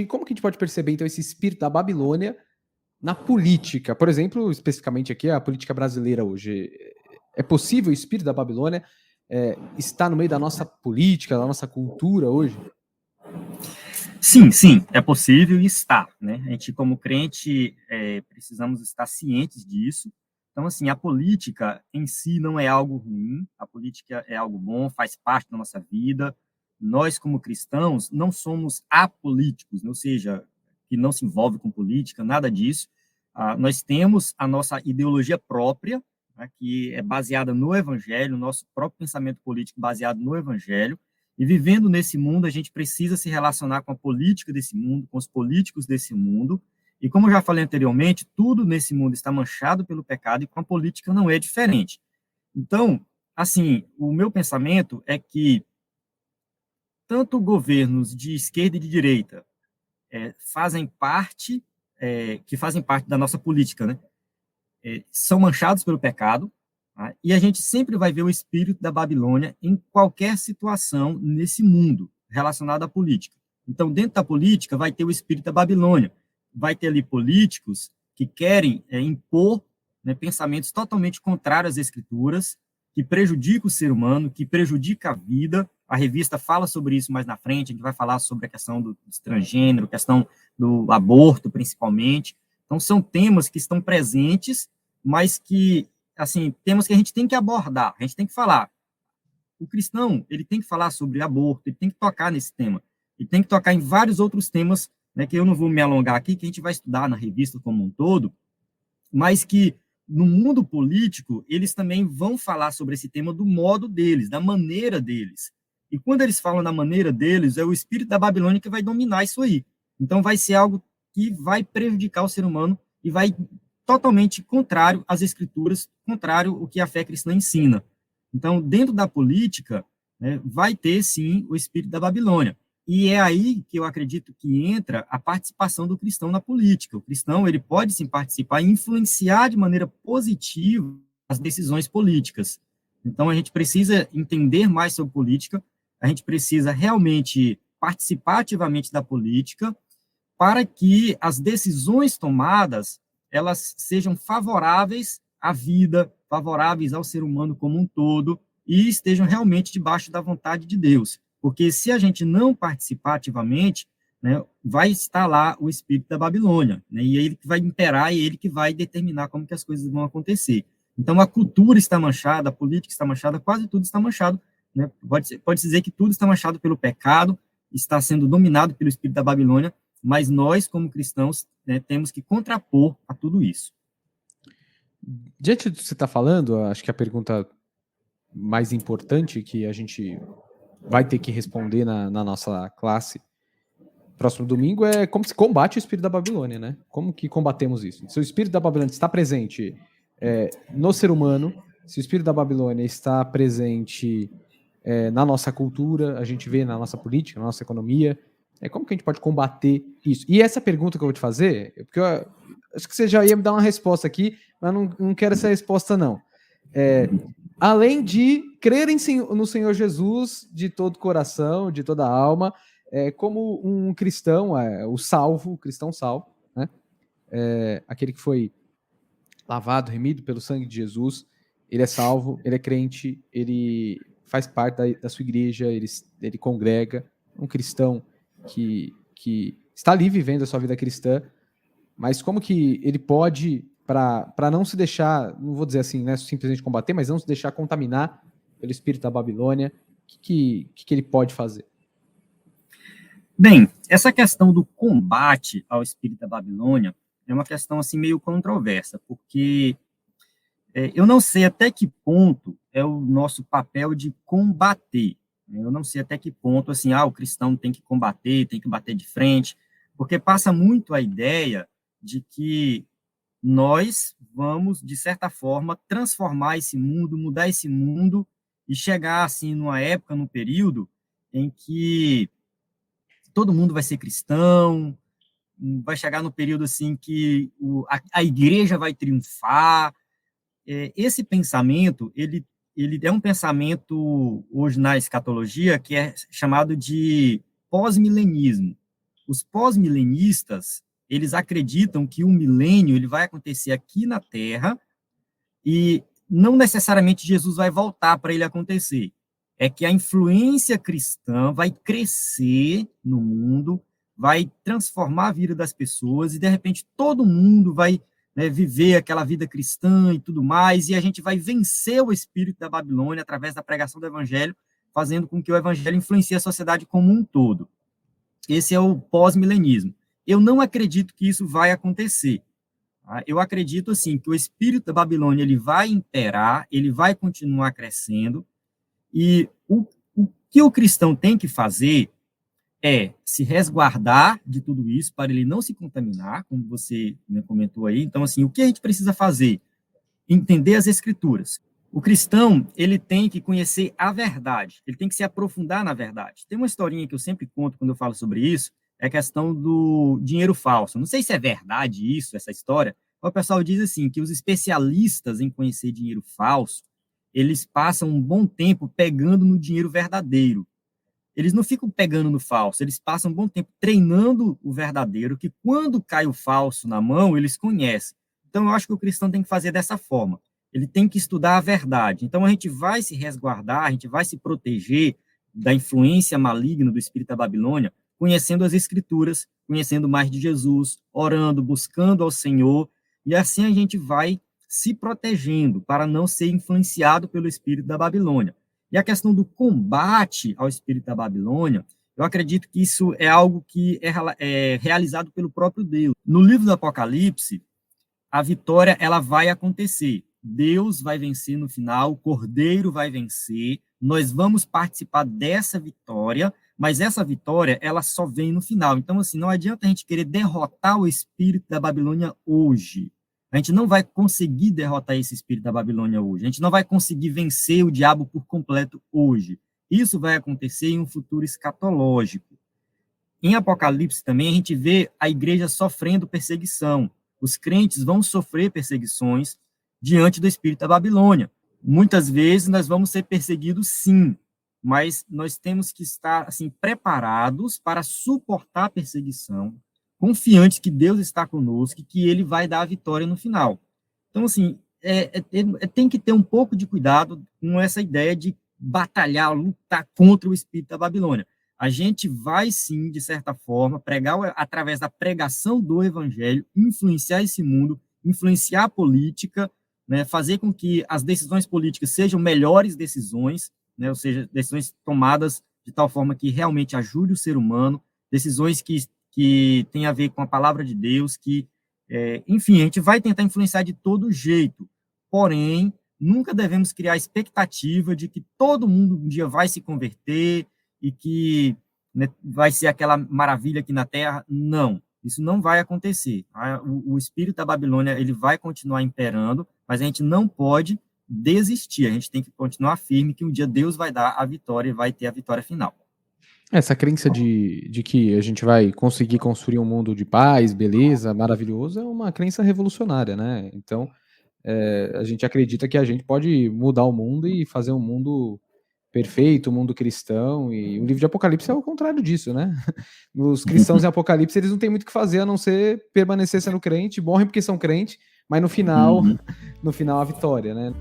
Como que a gente pode perceber, então, esse espírito da Babilônia na política? Por exemplo, especificamente aqui, a política brasileira hoje. É possível o espírito da Babilônia estar no meio da nossa política, da nossa cultura hoje? Sim, sim, é possível e está, né? A gente, como crente, precisamos estar cientes disso. Então, assim, a política em si não é algo ruim, a política é algo bom, faz parte da nossa vida. Nós, como cristãos, não somos apolíticos, ou seja, que não se envolve com política, nada disso. Nós temos a nossa ideologia própria, né, que é baseada no Evangelho, nosso próprio pensamento político baseado no Evangelho, e vivendo nesse mundo, a gente precisa se relacionar com a política desse mundo, com os políticos desse mundo, e como eu já falei anteriormente, tudo nesse mundo está manchado pelo pecado, e com a política não é diferente. Então, assim, o meu pensamento é que tanto governos de esquerda e de direita que fazem parte da nossa política, né? São manchados pelo pecado, tá? E a gente sempre vai ver o espírito da Babilônia em qualquer situação nesse mundo relacionado à política. Então, dentro da política, vai ter o espírito da Babilônia, vai ter ali políticos que querem impor, né, pensamentos totalmente contrários às escrituras, que prejudicam o ser humano, que prejudica a vida. A revista fala sobre isso mais na frente, a gente vai falar sobre a questão do transgênero, questão do aborto, principalmente. Então, são temas que estão presentes, mas que, assim, temas que a gente tem que abordar, a gente tem que falar. O cristão, ele tem que falar sobre aborto, ele tem que tocar nesse tema, ele tem que tocar em vários outros temas, né, que eu não vou me alongar aqui, que a gente vai estudar na revista como um todo, mas que no mundo político, eles também vão falar sobre esse tema do modo deles, da maneira deles. E quando eles falam da maneira deles, é o espírito da Babilônia que vai dominar isso aí. Então, vai ser algo que vai prejudicar o ser humano e vai totalmente contrário às escrituras, contrário ao que a fé cristã ensina. Então, dentro da política, né, vai ter, sim, o espírito da Babilônia. E é aí que eu acredito que entra a participação do cristão na política. O cristão, ele pode, sim, participar e influenciar de maneira positiva as decisões políticas. Então, a gente precisa entender mais sobre política, a gente precisa realmente participar ativamente da política para que as decisões tomadas, elas sejam favoráveis à vida, favoráveis ao ser humano como um todo, e estejam realmente debaixo da vontade de Deus. Porque se a gente não participar ativamente, né, vai estar lá o espírito da Babilônia, né, e é ele que vai imperar, e é ele que vai determinar como que as coisas vão acontecer. Então, a cultura está manchada, a política está manchada, quase tudo está manchado, né, pode dizer que tudo está manchado pelo pecado, está sendo dominado pelo espírito da Babilônia, mas nós, como cristãos, né, temos que contrapor a tudo isso. Diante do que você está falando, acho que a pergunta mais importante que a gente vai ter que responder na nossa classe próximo domingo é como se combate o espírito da Babilônia, né? Como que combatemos isso? Se o espírito da Babilônia está presente no ser humano, se o espírito da Babilônia está presente na nossa cultura, a gente vê na nossa política, na nossa economia, como que a gente pode combater isso? E essa pergunta que eu vou te fazer, porque eu acho que você já ia me dar uma resposta aqui, mas não quero essa resposta, não. Além de crer no Senhor Jesus de todo coração, de toda alma, como um cristão, o cristão salvo, né? Aquele que foi lavado, remido pelo sangue de Jesus, ele é salvo, ele é crente, ele faz parte da sua igreja, ele congrega, um cristão que está ali vivendo a sua vida cristã, mas como que ele pode, para não se deixar, não vou dizer assim, né, simplesmente combater, mas não se deixar contaminar pelo espírito da Babilônia, o que ele pode fazer? Bem, essa questão do combate ao espírito da Babilônia é uma questão assim meio controversa, porque eu não sei até que ponto é o nosso papel de combater. Eu não sei até que ponto assim, o cristão tem que combater, tem que bater de frente, porque passa muito a ideia de que nós vamos, de certa forma, transformar esse mundo, mudar esse mundo e chegar assim numa época, num período em que todo mundo vai ser cristão, vai chegar no período assim que a igreja vai triunfar. Esse pensamento, ele é um pensamento hoje na escatologia que é chamado de pós-milenismo. Os pós-milenistas, eles acreditam que o milênio ele vai acontecer aqui na Terra e não necessariamente Jesus vai voltar para ele acontecer. É que a influência cristã vai crescer no mundo, vai transformar a vida das pessoas e, de repente, todo mundo vai, né, viver aquela vida cristã e tudo mais, e a gente vai vencer o espírito da Babilônia através da pregação do evangelho, fazendo com que o evangelho influencie a sociedade como um todo. Esse é o pós-milenismo. Eu não acredito que isso vai acontecer. Tá? Eu acredito, assim, que o espírito da Babilônia ele vai imperar, ele vai continuar crescendo, e o que o cristão tem que fazer é se resguardar de tudo isso para ele não se contaminar, como você, né, comentou aí. Então, assim, o que a gente precisa fazer? Entender as escrituras. O cristão, ele tem que conhecer a verdade, ele tem que se aprofundar na verdade. Tem uma historinha que eu sempre conto quando eu falo sobre isso, é a questão do dinheiro falso. Não sei se é verdade isso, essa história, mas o pessoal diz assim, que os especialistas em conhecer dinheiro falso, eles passam um bom tempo pegando no dinheiro verdadeiro. Eles não ficam pegando no falso, eles passam um bom tempo treinando o verdadeiro, que quando cai o falso na mão, eles conhecem. Então, eu acho que o cristão tem que fazer dessa forma. Ele tem que estudar a verdade. Então, a gente vai se resguardar, a gente vai se proteger da influência maligna do espírito da Babilônia, conhecendo as escrituras, conhecendo mais de Jesus, orando, buscando ao Senhor, e assim a gente vai se protegendo para não ser influenciado pelo espírito da Babilônia. E a questão do combate ao espírito da Babilônia, eu acredito que isso é algo que é realizado pelo próprio Deus. No livro do Apocalipse, a vitória ela vai acontecer. Deus vai vencer no final, o Cordeiro vai vencer, nós vamos participar dessa vitória, mas essa vitória ela só vem no final. Então, assim, não adianta a gente querer derrotar o espírito da Babilônia hoje. A gente não vai conseguir derrotar esse espírito da Babilônia hoje. A gente não vai conseguir vencer o diabo por completo hoje. Isso vai acontecer em um futuro escatológico. Em Apocalipse também a gente vê a igreja sofrendo perseguição. Os crentes vão sofrer perseguições diante do espírito da Babilônia. Muitas vezes nós vamos ser perseguidos, sim, mas nós temos que estar assim preparados para suportar a perseguição, confiantes que Deus está conosco e que Ele vai dar a vitória no final. Então, assim, tem que ter um pouco de cuidado com essa ideia de batalhar, lutar contra o espírito da Babilônia. A gente vai, sim, de certa forma, pregar através da pregação do evangelho, influenciar esse mundo, influenciar a política, né, fazer com que as decisões políticas sejam melhores decisões, né, ou seja, decisões tomadas de tal forma que realmente ajude o ser humano, decisões que têm a ver com a palavra de Deus, enfim, a gente vai tentar influenciar de todo jeito, porém, nunca devemos criar a expectativa de que todo mundo um dia vai se converter e que, né, vai ser aquela maravilha aqui na Terra. Não, isso não vai acontecer. O espírito da Babilônia ele vai continuar imperando, mas a gente não pode desistir, a gente tem que continuar firme que um dia Deus vai dar a vitória e vai ter a vitória final. Essa crença de que a gente vai conseguir construir um mundo de paz, beleza, maravilhoso, é uma crença revolucionária, né? Então, a gente acredita que a gente pode mudar o mundo e fazer um mundo perfeito, um mundo cristão, e o livro de Apocalipse é o contrário disso, né? Os cristãos em Apocalipse, eles não têm muito o que fazer a não ser permanecer sendo crente, morrem porque são crente, mas no final, no final a vitória, né?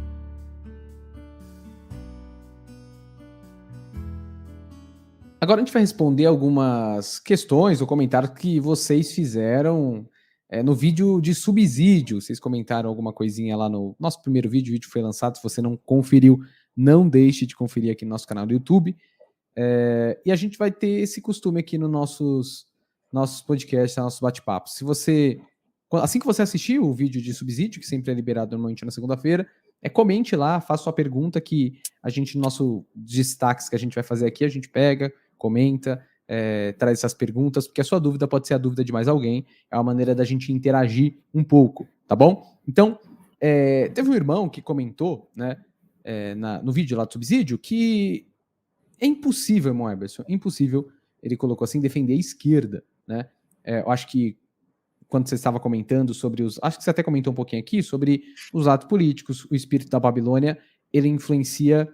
Agora a gente vai responder algumas questões ou comentários que vocês fizeram no vídeo de subsídio. Vocês comentaram alguma coisinha lá no nosso primeiro vídeo, o vídeo foi lançado. Se você não conferiu, não deixe de conferir aqui no nosso canal do YouTube. E a gente vai ter esse costume aqui nos nossos podcasts, nossos bate-papos. Assim que você assistir o vídeo de subsídio, que sempre é liberado normalmente na segunda-feira, comente lá, faça sua pergunta que a gente, no nosso destaques que a gente vai fazer aqui, a gente pega, comenta, traz essas perguntas, porque a sua dúvida pode ser a dúvida de mais alguém, é uma maneira da gente interagir um pouco, tá bom? Então, teve um irmão que comentou, né, no vídeo lá do subsídio, que é impossível, irmão Eberson, impossível, ele colocou assim, defender a esquerda, né? Eu acho que quando você estava comentando sobre acho que você até comentou um pouquinho aqui, sobre os atos políticos, o espírito da Babilônia, ele influencia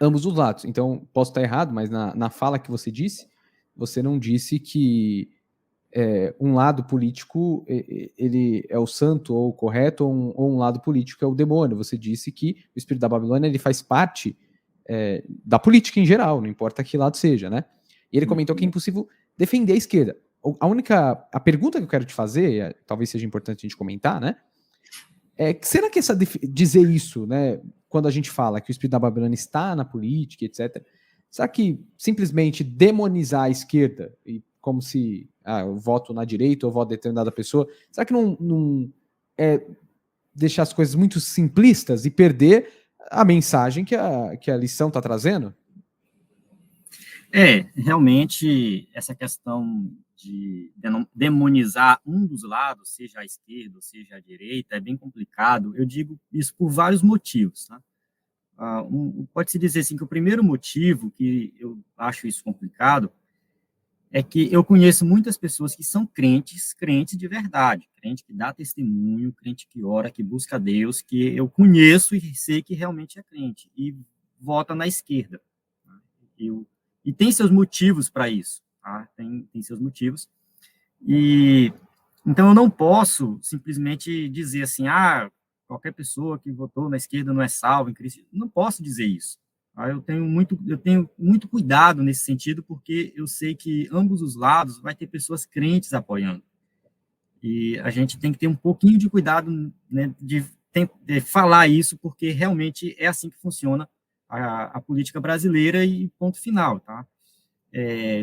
ambos os lados. Então, posso estar errado, mas na fala que você não disse que um lado político ele é o santo ou o correto, ou um lado político é o demônio. Você disse que o espírito da Babilônia ele faz parte da política em geral, não importa que lado seja, né? E ele comentou que é impossível defender a esquerda. A pergunta que eu quero te fazer, talvez seja importante a gente comentar, né? Será que dizer isso, né? Quando a gente fala que o espírito da Babilônia está na política, etc., será que simplesmente demonizar a esquerda, e como se eu voto na direita ou voto determinada pessoa, será que deixar as coisas muito simplistas e perder a mensagem que a lição está trazendo? Realmente, essa questão de demonizar um dos lados, seja a esquerda, seja a direita, é bem complicado. Eu digo isso por vários motivos, tá? Pode-se dizer assim que o primeiro motivo que eu acho isso complicado é que eu conheço muitas pessoas que são crentes de verdade, crente que dá testemunho, crente que ora, que busca Deus, que eu conheço e sei que realmente é crente, e vota na esquerda. E tem seus motivos para isso, tá? Tem seus motivos. E então eu não posso simplesmente dizer assim, qualquer pessoa que votou na esquerda não é salva em Cristo. Não posso dizer isso. Tá? Eu tenho muito cuidado nesse sentido, porque eu sei que ambos os lados vai ter pessoas crentes apoiando. E a gente tem que ter um pouquinho de cuidado, né, de falar isso, porque realmente é assim que funciona a política brasileira e ponto final, tá?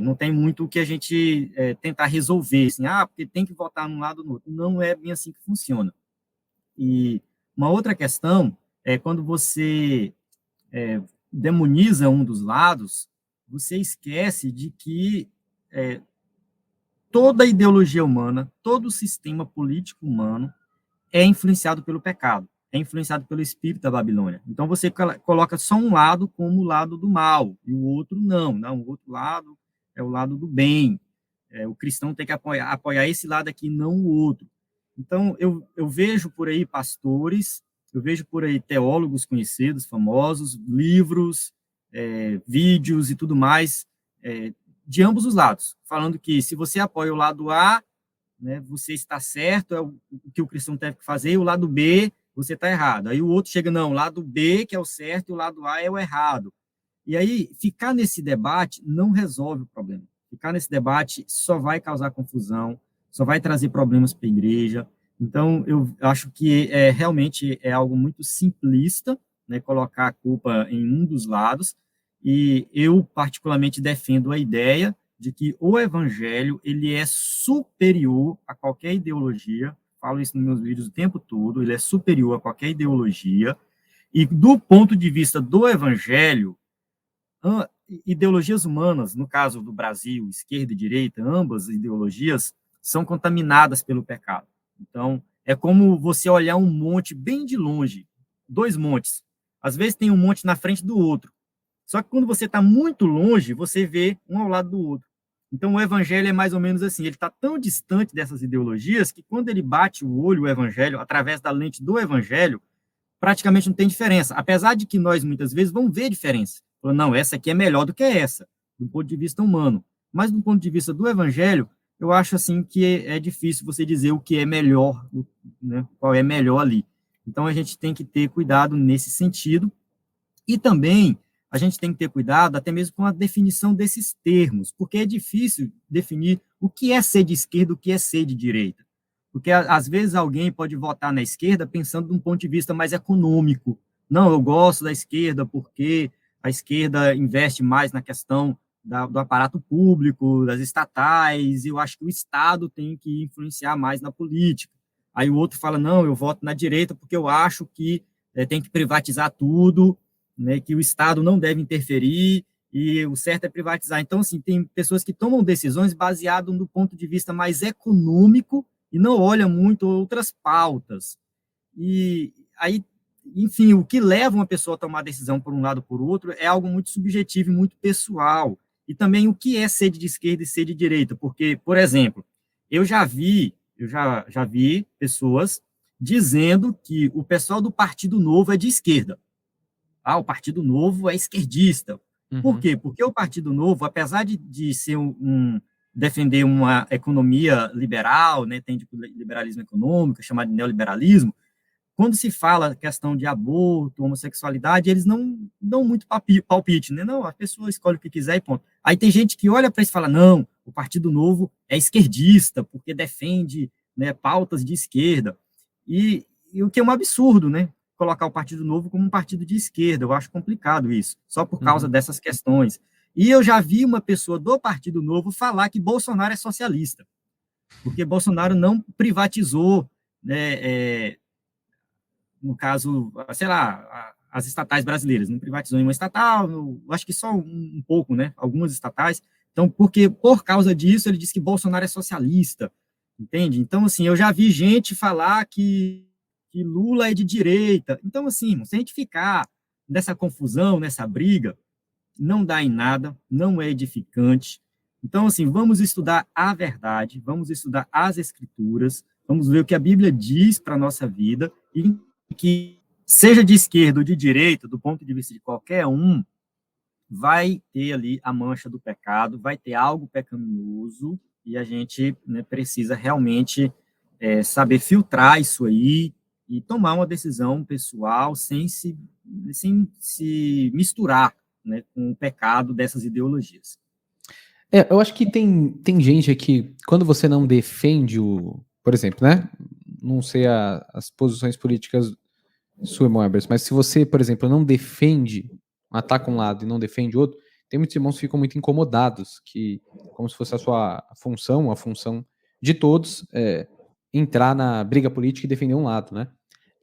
Não tem muito o que a gente tentar resolver, assim, porque tem que votar num lado ou no outro. Não é bem assim que funciona. E uma outra questão é quando você demoniza um dos lados, você esquece de que toda a ideologia humana, todo o sistema político humano é influenciado pelo pecado, é influenciado pelo espírito da Babilônia. Então você coloca só um lado como o lado do mal, e o outro não, o outro lado é o lado do bem. O cristão tem que apoiar esse lado aqui, não o outro. Então eu vejo por aí pastores, eu vejo por aí teólogos conhecidos, famosos, livros, vídeos e tudo mais, de ambos os lados, falando que se você apoia o lado A, né, você está certo, é o que o cristão deve fazer, e o lado B, você está errado. Aí o outro chega, não, o lado B que é o certo e o lado A é o errado. E aí, ficar nesse debate não resolve o problema. Ficar nesse debate só vai causar confusão, só vai trazer problemas para a igreja. Então, eu acho que realmente é algo muito simplista, né, colocar a culpa em um dos lados, e eu, particularmente, defendo a ideia de que o evangelho ele é superior a qualquer ideologia, falo isso nos meus vídeos o tempo todo, ele é superior a qualquer ideologia, e do ponto de vista do evangelho, ideologias humanas, no caso do Brasil, esquerda e direita, ambas ideologias são contaminadas pelo pecado. Então, é como você olhar um monte bem de longe, dois montes. Às vezes tem um monte na frente do outro. Só que quando você está muito longe, você vê um ao lado do outro. Então, o evangelho é mais ou menos assim, ele está tão distante dessas ideologias que quando ele bate o olho, o evangelho, através da lente do evangelho, praticamente não tem diferença. Apesar de que nós, muitas vezes, vamos ver diferença. Falando, não, essa aqui é melhor do que essa, do ponto de vista humano. Mas, do ponto de vista do evangelho, eu acho assim que é difícil você dizer o que é melhor, né, qual é melhor ali. Então, a gente tem que ter cuidado nesse sentido. E também a gente tem que ter cuidado até mesmo com a definição desses termos, porque é difícil definir o que é ser de esquerda, o que é ser de direita. Porque, às vezes, alguém pode votar na esquerda pensando de um ponto de vista mais econômico. Não, eu gosto da esquerda porque a esquerda investe mais na questão do aparato público, das estatais, e eu acho que o Estado tem que influenciar mais na política. Aí o outro fala, não, eu voto na direita porque eu acho que tem que privatizar tudo, né, que o Estado não deve interferir, e o certo é privatizar. Então, assim, tem pessoas que tomam decisões baseadas no ponto de vista mais econômico e não olham muito outras pautas. E aí, enfim, o que leva uma pessoa a tomar decisão por um lado ou por outro é algo muito subjetivo e muito pessoal. E também o que é ser de esquerda e ser de direita, porque, por exemplo, eu já vi pessoas dizendo que o pessoal do Partido Novo é de esquerda. O Partido Novo é esquerdista. Por quê? Porque o Partido Novo, apesar de ser defender uma economia liberal, né, tem tipo liberalismo econômico, chamado de neoliberalismo, quando se fala questão de aborto, homossexualidade, eles não dão muito palpite, né? Não, a pessoa escolhe o que quiser e ponto. Aí tem gente que olha para isso e fala, não, o Partido Novo é esquerdista, porque defende, né, pautas de esquerda. E o que é um absurdo, né? Colocar o Partido Novo como um partido de esquerda. Eu acho complicado isso, só por causa dessas questões. E eu já vi uma pessoa do Partido Novo falar que Bolsonaro é socialista, porque Bolsonaro não privatizou né, no caso, sei lá, as estatais brasileiras, não privatizou nenhuma estatal, acho que só um pouco, né, algumas estatais. Então, porque por causa disso, ele disse que Bolsonaro é socialista, entende? Então, assim, eu já vi gente falar que Lula é de direita. Então, assim, se a gente ficar nessa confusão, nessa briga, não dá em nada, não é edificante. Então, assim, vamos estudar a verdade, vamos estudar as escrituras, vamos ver o que a Bíblia diz para a nossa vida, e que, seja de esquerda ou de direita, do ponto de vista de qualquer um, vai ter ali a mancha do pecado, vai ter algo pecaminoso, e a gente, né, precisa realmente saber filtrar isso aí e tomar uma decisão pessoal sem se misturar, né, com o pecado dessas ideologias. Eu acho que tem gente aqui, quando você não defende por exemplo, né? Não sei as posições políticas sua, irmão Ebers, mas se você, por exemplo, não defende, ataca um lado e não defende o outro, tem muitos irmãos que ficam muito incomodados, que como se fosse a sua função, a função de todos, entrar na briga política e defender um lado, né?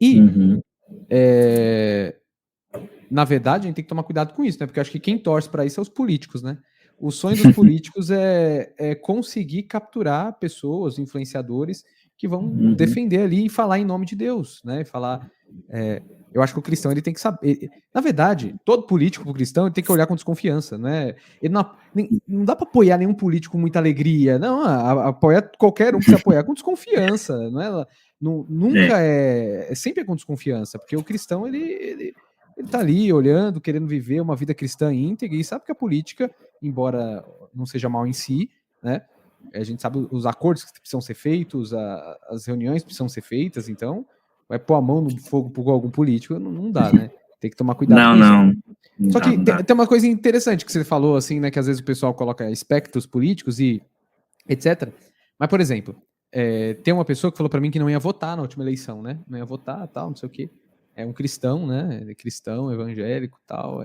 E, na verdade, a gente tem que tomar cuidado com isso, né? Porque eu acho que quem torce para isso é os políticos, né? O sonho dos políticos é conseguir capturar pessoas, influenciadores, que vão defender ali e falar em nome de Deus, né? Falar. Eu acho que o cristão ele tem que saber. Na verdade, todo político cristão ele tem que olhar com desconfiança, né? Ele não dá para apoiar nenhum político com muita alegria, não. Apoiar qualquer um que se apoiar com desconfiança, não é? Nunca sempre é com desconfiança, porque o cristão ele tá ali olhando, querendo viver uma vida cristã íntegra e sabe que a política, embora não seja mal em si, né? A gente sabe os acordos que precisam ser feitos, as reuniões precisam ser feitas, então vai pôr a mão no fogo por algum político, não dá, né? Tem que tomar cuidado com isso. Não. Só que tem uma coisa interessante que você falou, assim, né? Que às vezes o pessoal coloca espectros políticos e etc. Mas, por exemplo, tem uma pessoa que falou para mim que não ia votar na última eleição, né? Não ia votar, tal, não sei o quê. É um cristão, né? É cristão, evangélico, tal,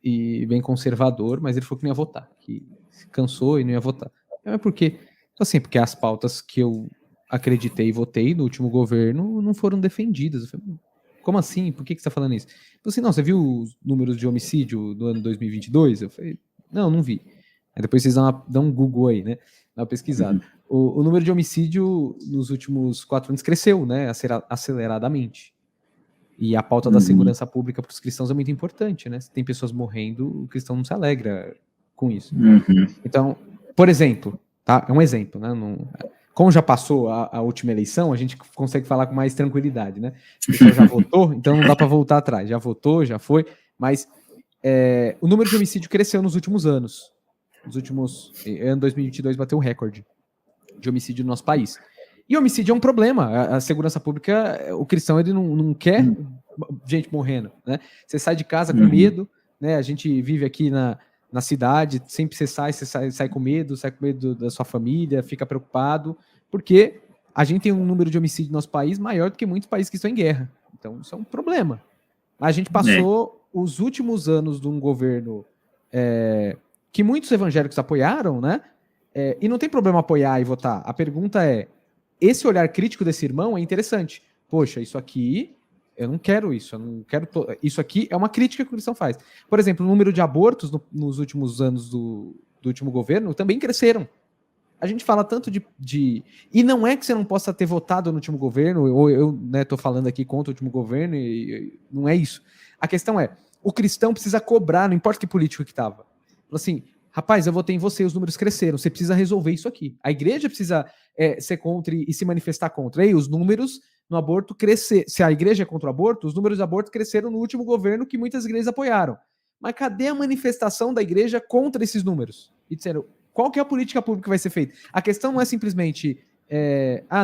e bem conservador, mas ele falou que não ia votar, que se cansou e não ia votar. Mas por quê? Assim, porque as pautas que eu acreditei e votei no último governo não foram defendidas. Eu falei, como assim? Por que você está falando isso? Eu falei assim, não, você viu os números de homicídio do ano 2022? Eu falei, não vi. Aí depois vocês dão um Google aí, né? Dá uma pesquisada. O número de homicídio nos últimos 4 anos cresceu, né? Aceleradamente. E a pauta da segurança pública para os cristãos é muito importante, né? Se tem pessoas morrendo, o cristão não se alegra com isso. Então, por exemplo, tá? É um exemplo, né? Como já passou a última eleição, a gente consegue falar com mais tranquilidade, né? O pessoal já votou, então não dá para voltar atrás. Já votou, já foi, mas o número de homicídio cresceu nos últimos anos. Ano 2022 bateu um recorde de homicídio no nosso país. E homicídio é um problema. A segurança pública, o cristão ele não quer gente morrendo, né? Você sai de casa com medo, né? A gente vive aqui na cidade, sempre você sai com medo da sua família, fica preocupado, porque a gente tem um número de homicídio no nosso país maior do que muitos países que estão em guerra. Então, isso é um problema. A gente passou os últimos anos de um governo que muitos evangélicos apoiaram, né? E não tem problema apoiar e votar. A pergunta é, esse olhar crítico desse irmão é interessante. Poxa, isso aqui, eu não quero isso, eu não quero... Isso aqui é uma crítica que o cristão faz. Por exemplo, o número de abortos nos últimos anos do último governo também cresceram. A gente fala tanto de... E não é que você não possa ter votado no último governo, ou eu tô falando aqui contra o último governo, e não é isso. A questão é, o cristão precisa cobrar, não importa que político que estava. Assim, rapaz, eu votei em você, os números cresceram, você precisa resolver isso aqui. A igreja precisa ser contra e se manifestar contra. E os números no aborto cresceram. Se a igreja é contra o aborto, os números de aborto cresceram no último governo que muitas igrejas apoiaram. Mas cadê a manifestação da igreja contra esses números? E disseram, qual que é a política pública que vai ser feita? A questão não é simplesmente,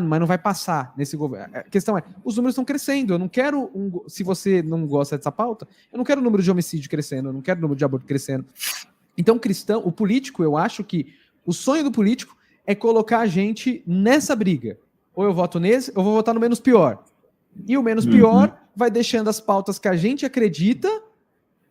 mas não vai passar nesse governo. A questão é, os números estão crescendo. Eu não quero, se você não gosta dessa pauta, eu não quero o número de homicídio crescendo, eu não quero o número de aborto crescendo. Então, o político, eu acho que o sonho do político é colocar a gente nessa briga. Ou eu voto nesse, ou vou votar no menos pior. E o menos pior vai deixando as pautas que a gente acredita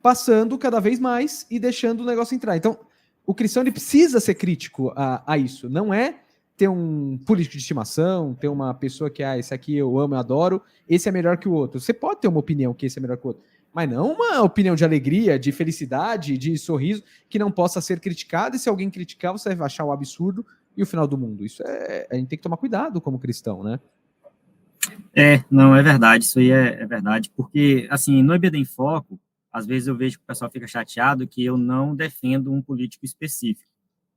passando cada vez mais e deixando o negócio entrar. Então, o cristão ele precisa ser crítico a isso. Não é ter um político de estimação, ter uma pessoa que, esse aqui eu amo, eu adoro, esse é melhor que o outro. Você pode ter uma opinião que esse é melhor que o outro, mas não uma opinião de alegria, de felicidade, de sorriso, que não possa ser criticada, e se alguém criticar, você vai achar um absurdo e o final do mundo. Isso a gente tem que tomar cuidado como cristão, né? Não, é verdade, isso aí é verdade, porque, assim, no EBD em Foco, às vezes eu vejo que o pessoal fica chateado que eu não defendo um político específico,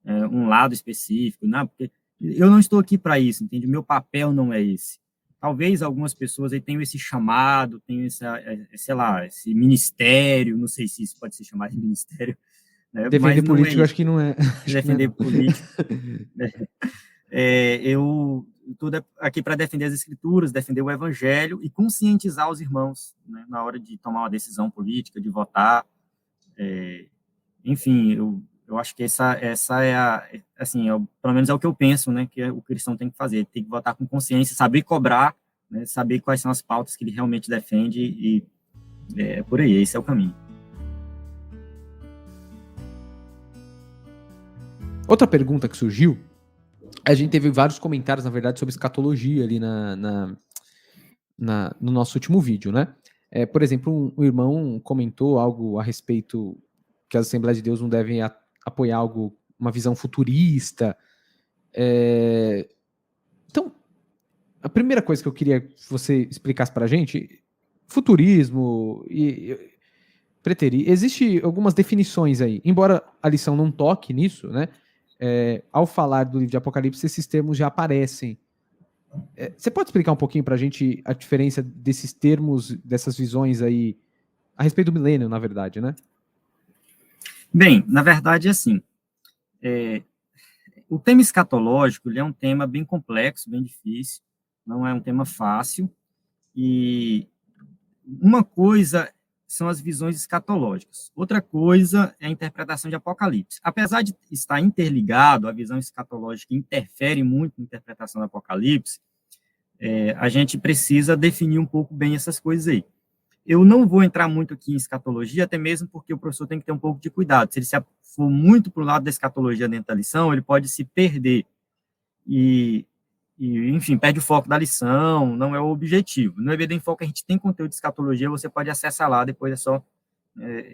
um lado específico, não, porque eu não estou aqui para isso, entende? O meu papel não é esse. Talvez algumas pessoas aí tenham esse chamado, tenham sei lá, esse ministério, não sei se isso pode ser chamado de ministério, né? Defender Mas não é político, eu isso. acho que não é. Defender político. Eu estou aqui para defender as escrituras, defender o evangelho e conscientizar os irmãos, né, na hora de tomar uma decisão política, de votar. Enfim, eu acho que essa é assim, pelo menos é o que eu penso, né, que o cristão tem que fazer, tem que votar com consciência, saber cobrar, né, saber quais são as pautas que ele realmente defende e por aí, esse é o caminho. Outra pergunta que surgiu, a gente teve vários comentários, na verdade, sobre escatologia ali no nosso último vídeo, né? Por exemplo, um irmão comentou algo a respeito que as Assembleias de Deus não devem apoiar algo, uma visão futurista. Então, a primeira coisa que eu queria que você explicasse para a gente, futurismo e preterismo, existe algumas definições aí, embora a lição não toque nisso, né? Ao falar do livro de Apocalipse, esses termos já aparecem. Você pode explicar um pouquinho para a gente a diferença desses termos, dessas visões aí, a respeito do milênio, na verdade, né? Bem, na verdade, assim, o tema escatológico ele é um tema bem complexo, bem difícil, não é um tema fácil, e uma coisa são as visões escatológicas, outra coisa é a interpretação de Apocalipse. Apesar de estar interligado, a visão escatológica interfere muito na interpretação do Apocalipse, a gente precisa definir um pouco bem essas coisas aí. Eu não vou entrar muito aqui em escatologia, até mesmo porque o professor tem que ter um pouco de cuidado. Se ele for muito para o lado da escatologia dentro da lição, ele pode se perder. Enfim, perde o foco da lição, não é o objetivo. No EBD em Foco, a gente tem conteúdo de escatologia, você pode acessar lá, depois é só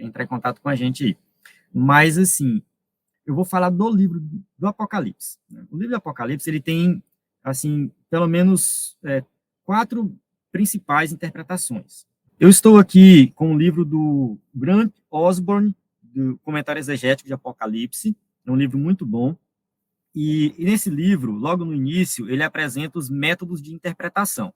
entrar em contato com a gente aí. Mas, assim, eu vou falar do livro do Apocalipse. O livro do Apocalipse, ele tem, assim, pelo menos 4 principais interpretações. Eu estou aqui com o livro do Grant Osborne, do Comentário Exegético de Apocalipse, é um livro muito bom, e nesse livro, logo no início, ele apresenta os métodos de interpretação.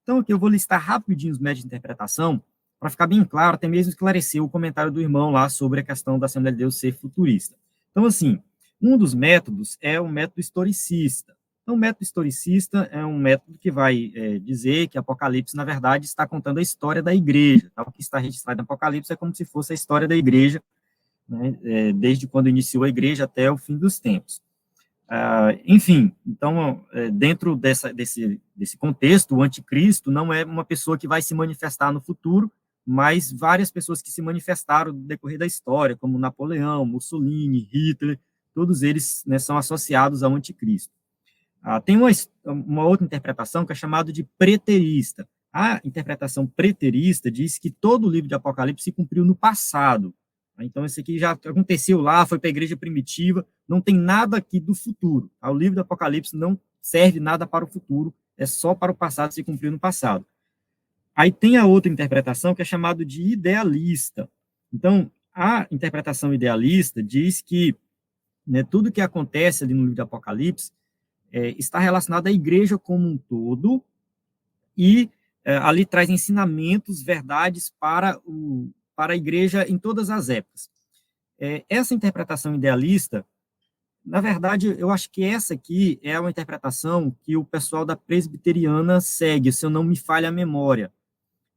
Então, aqui eu vou listar rapidinho os métodos de interpretação, para ficar bem claro, até mesmo esclarecer o comentário do irmão lá sobre a questão da Assembleia de Deus ser futurista. Então, assim, um dos métodos é o método historicista. Então, o método historicista é um método que vai dizer que Apocalipse, na verdade, está contando a história da igreja. Tá? O que está registrado em Apocalipse é como se fosse a história da igreja, né? Desde quando iniciou a igreja até o fim dos tempos. Enfim, então, dentro desse contexto, o anticristo não é uma pessoa que vai se manifestar no futuro, mas várias pessoas que se manifestaram no decorrer da história, como Napoleão, Mussolini, Hitler, todos eles, né, são associados ao anticristo. Tem uma outra interpretação que é chamada de preterista. A interpretação preterista diz que todo o livro de Apocalipse se cumpriu no passado. Então, esse aqui já aconteceu lá, foi para a igreja primitiva, não tem nada aqui do futuro. O livro do Apocalipse não serve nada para o futuro, é só para o passado se cumprir no passado. Aí tem a outra interpretação que é chamada de idealista. Então, a interpretação idealista diz que, né, tudo que acontece ali no livro do Apocalipse está relacionado à igreja como um todo e ali traz ensinamentos, verdades para a igreja em todas as épocas. Essa interpretação idealista, na verdade, eu acho que essa aqui é uma interpretação que o pessoal da presbiteriana segue, se eu não me falha a memória.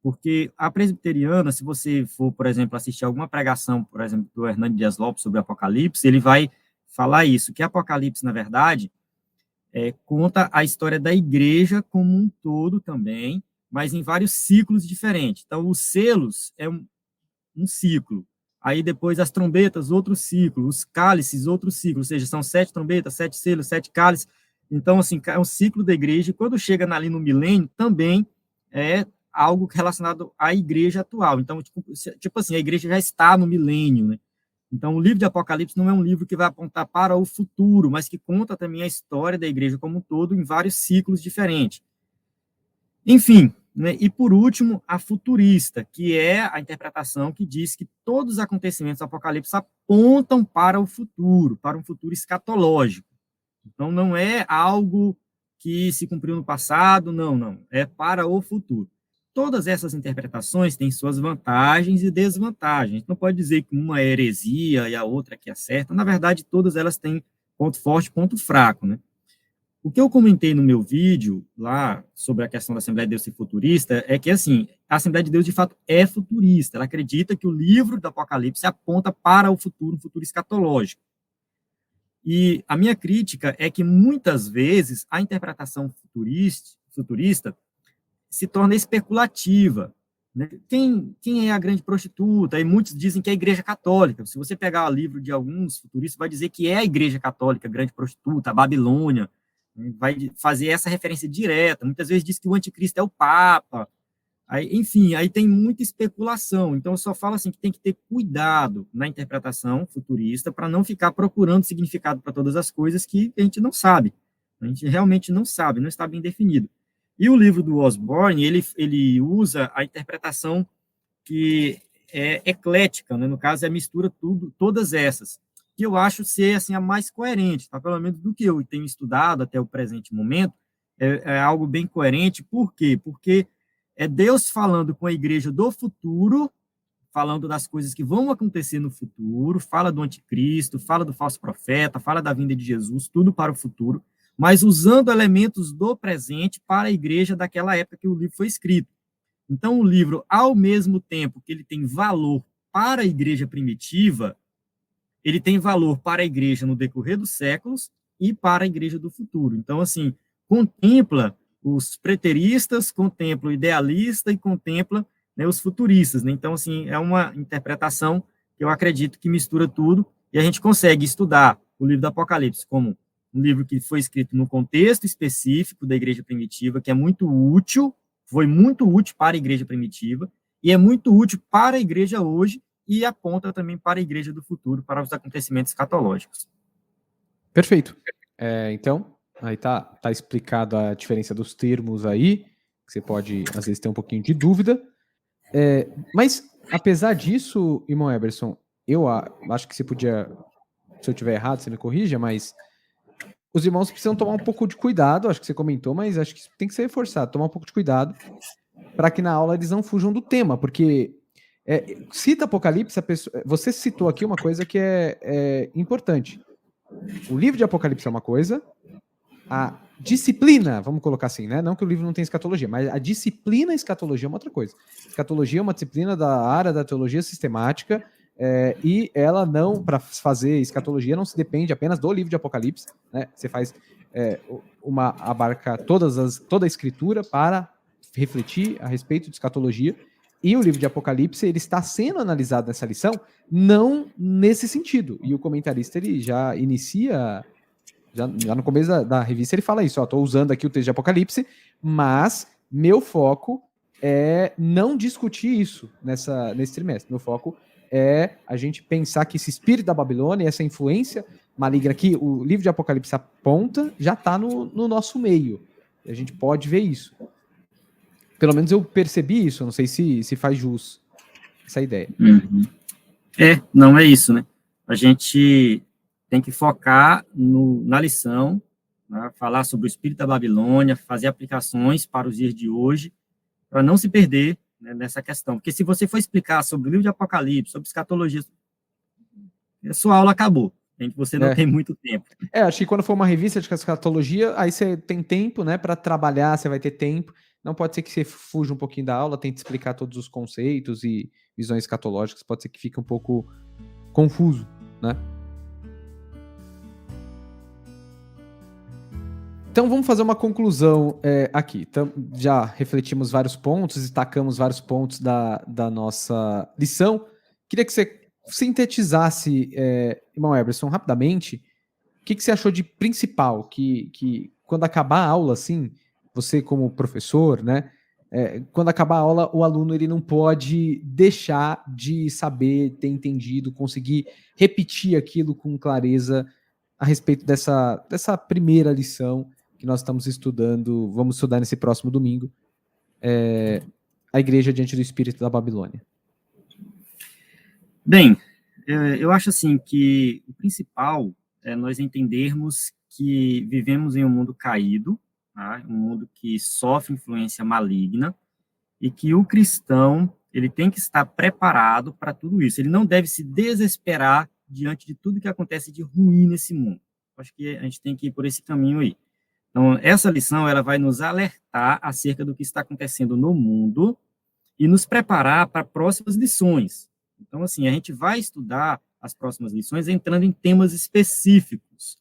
Porque a presbiteriana, se você for, por exemplo, assistir alguma pregação, por exemplo, do Hernando Dias Lopes sobre o Apocalipse, ele vai falar isso, que Apocalipse, na verdade, conta a história da igreja como um todo também, mas em vários ciclos diferentes. Então, os selos é um ciclo. Aí, depois, as trombetas, outro ciclo. Os cálices, outro ciclo. Ou seja, são 7 trombetas, 7 selos, 7 cálices. Então, assim, é um ciclo da igreja, e quando chega ali no milênio, também é algo relacionado à igreja atual. Então, tipo assim, a igreja já está no milênio, né? Então, o livro de Apocalipse não é um livro que vai apontar para o futuro, mas que conta também a história da igreja como um todo em vários ciclos diferentes. Enfim, né, e por último, a futurista, que é a interpretação que diz que todos os acontecimentos do Apocalipse apontam para o futuro, para um futuro escatológico. Então, não é algo que se cumpriu no passado, não, é para o futuro. Todas essas interpretações têm suas vantagens e desvantagens. Não pode dizer que uma é heresia e a outra que é certa. Na verdade, todas elas têm ponto forte e ponto fraco, né? O que eu comentei no meu vídeo lá sobre a questão da Assembleia de Deus ser futurista é que, assim, a Assembleia de Deus, de fato, é futurista. Ela acredita que o livro do Apocalipse aponta para o futuro, um futuro escatológico. E a minha crítica é que, muitas vezes, a interpretação futurista se torna especulativa. Né? Quem é a grande prostituta? E muitos dizem que é a Igreja Católica. Se você pegar o livro de alguns futuristas, vai dizer que é a Igreja Católica, a grande prostituta, a Babilônia, né? Vai fazer essa referência direta. Muitas vezes diz que o anticristo é o Papa. Aí, enfim, aí tem muita especulação. Então, eu só falo assim que tem que ter cuidado na interpretação futurista para não ficar procurando significado para todas as coisas que a gente não sabe. A gente realmente não sabe, não está bem definido. E o livro do Osborne, ele usa a interpretação que é eclética, né? No caso, é mistura todas essas, que eu acho ser assim, a mais coerente, tá? Pelo menos do que eu tenho estudado até o presente momento, é algo bem coerente. Por quê? Porque é Deus falando com a igreja do futuro, falando das coisas que vão acontecer no futuro, fala do anticristo, fala do falso profeta, fala da vinda de Jesus, tudo para o futuro, mas usando elementos do presente para a igreja daquela época que o livro foi escrito. Então, o livro, ao mesmo tempo que ele tem valor para a igreja primitiva, ele tem valor para a igreja no decorrer dos séculos e para a igreja do futuro. Então, assim, contempla os preteristas, contempla o idealista e contempla, né, os futuristas. Né? Então, assim, é uma interpretação que eu acredito que mistura tudo, e a gente consegue estudar o livro do Apocalipse como um livro que foi escrito no contexto específico da igreja primitiva, que é muito útil, foi muito útil para a igreja primitiva, e é muito útil para a igreja hoje, e aponta também para a igreja do futuro, para os acontecimentos escatológicos. Perfeito. Então, aí tá explicado a diferença dos termos aí, que você pode, às vezes, ter um pouquinho de dúvida. Mas, apesar disso, irmão Eberson, eu acho que você podia, se eu estiver errado, você me corrija, mas os irmãos precisam tomar um pouco de cuidado, acho que você comentou, mas acho que isso tem que ser reforçado, tomar um pouco de cuidado para que na aula eles não fujam do tema, porque cita Apocalipse, você citou aqui uma coisa que é importante. O livro de Apocalipse é uma coisa, a disciplina, vamos colocar assim, né? Não que o livro não tenha escatologia, mas a disciplina escatologia é uma outra coisa. Escatologia é uma disciplina da área da teologia sistemática, e ela não, para fazer escatologia, não se depende apenas do livro de Apocalipse, né? Você faz abarca toda a escritura para refletir a respeito de escatologia, e o livro de Apocalipse ele está sendo analisado nessa lição não nesse sentido. E o comentarista ele já inicia, já no começo da revista ele fala isso, estou usando aqui o texto de Apocalipse, mas meu foco é não discutir isso nesse trimestre. Meu foco é a gente pensar que esse espírito da Babilônia, essa influência maligna que o livro de Apocalipse aponta, já está no nosso meio. A gente pode ver isso. Pelo menos eu percebi isso, não sei se faz jus essa ideia. Uhum. Não é isso, né? A gente tem que focar na lição, né? Falar sobre o espírito da Babilônia, fazer aplicações para os dias de hoje, para não se perder, né, nessa questão. Porque se você for explicar sobre o livro de Apocalipse, sobre escatologia, a sua aula acabou. Você não tem muito tempo. Acho que quando for uma revista de escatologia, aí você tem tempo, né, para trabalhar, você vai ter tempo. Não pode ser que você fuja um pouquinho da aula, tente explicar todos os conceitos e visões escatológicas, pode ser que fique um pouco confuso, né? Então vamos fazer uma conclusão aqui. Então, já refletimos vários pontos, destacamos vários pontos da nossa lição. Queria que você sintetizasse, irmão Eberson, rapidamente, o que você achou de principal, quando acabar a aula, assim, você como professor, né? Quando acabar a aula, o aluno ele não pode deixar de saber, ter entendido, conseguir repetir aquilo com clareza a respeito dessa primeira lição que nós estamos estudando, vamos estudar nesse próximo domingo, a Igreja diante do Espírito da Babilônia. Bem, eu acho assim que o principal é nós entendermos que vivemos em um mundo caído, tá? Um mundo que sofre influência maligna, e que o cristão ele tem que estar preparado para tudo isso. Ele não deve se desesperar diante de tudo que acontece de ruim nesse mundo. Acho que a gente tem que ir por esse caminho aí. Então, essa lição ela vai nos alertar acerca do que está acontecendo no mundo e nos preparar para próximas lições. Então, assim, a gente vai estudar as próximas lições entrando em temas específicos.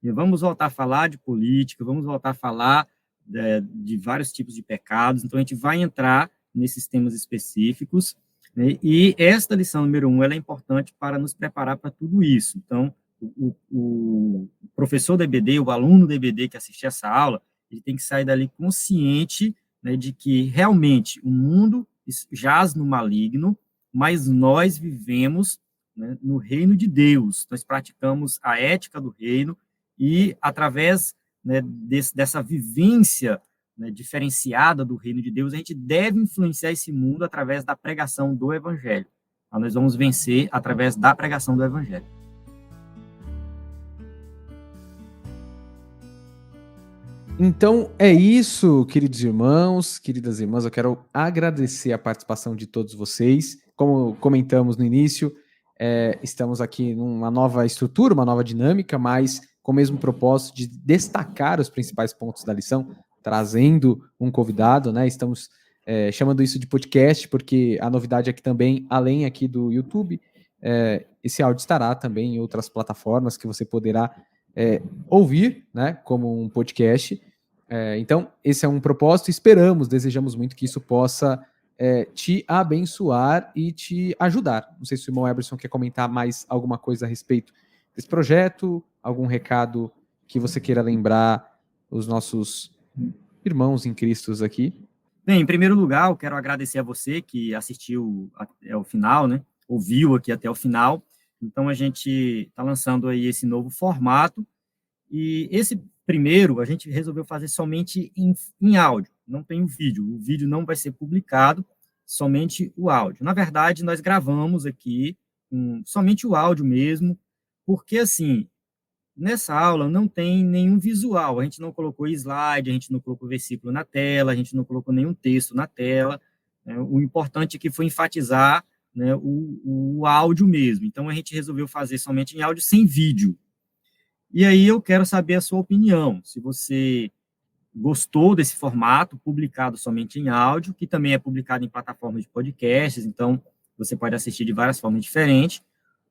E vamos voltar a falar de política, vamos voltar a falar de vários tipos de pecados. Então, a gente vai entrar nesses temas específicos, né? E esta lição número 1, ela é importante para nos preparar para tudo isso. Então, o professor da EBD, o aluno da EBD que assistir essa aula, ele tem que sair dali consciente, né, de que realmente o mundo jaz no maligno, mas nós vivemos, né, no reino de Deus. Nós praticamos a ética do reino e, através, né, dessa vivência, né, diferenciada do reino de Deus, a gente deve influenciar esse mundo através da pregação do evangelho. Então, nós vamos vencer através da pregação do evangelho. Então é isso, queridos irmãos, queridas irmãs. Eu quero agradecer a participação de todos vocês. Como comentamos no início, estamos aqui numa nova estrutura, uma nova dinâmica, mas com o mesmo propósito de destacar os principais pontos da lição, trazendo um convidado, né? Estamos chamando isso de podcast, porque a novidade é que também, além aqui do YouTube, esse áudio estará também em outras plataformas que você poderá ouvir, né? Como um podcast. Então, esse é um propósito, desejamos muito que isso possa te abençoar e te ajudar. Não sei se o irmão Eberson quer comentar mais alguma coisa a respeito desse projeto, algum recado que você queira lembrar os nossos irmãos em Cristo aqui. Bem, em primeiro lugar, eu quero agradecer a você que assistiu até o final, né? Ouviu aqui até o final. Então, a gente está lançando aí esse novo formato, e esse primeiro a gente resolveu fazer somente em áudio, não tem o vídeo não vai ser publicado, somente o áudio. Na verdade, nós gravamos aqui somente o áudio mesmo, porque, assim, nessa aula não tem nenhum visual, a gente não colocou slide, a gente não colocou versículo na tela, a gente não colocou nenhum texto na tela, né? O importante aqui foi enfatizar, né, o áudio mesmo, então a gente resolveu fazer somente em áudio, sem vídeo. E aí eu quero saber a sua opinião, se você gostou desse formato, publicado somente em áudio, que também é publicado em plataformas de podcasts, então você pode assistir de várias formas diferentes,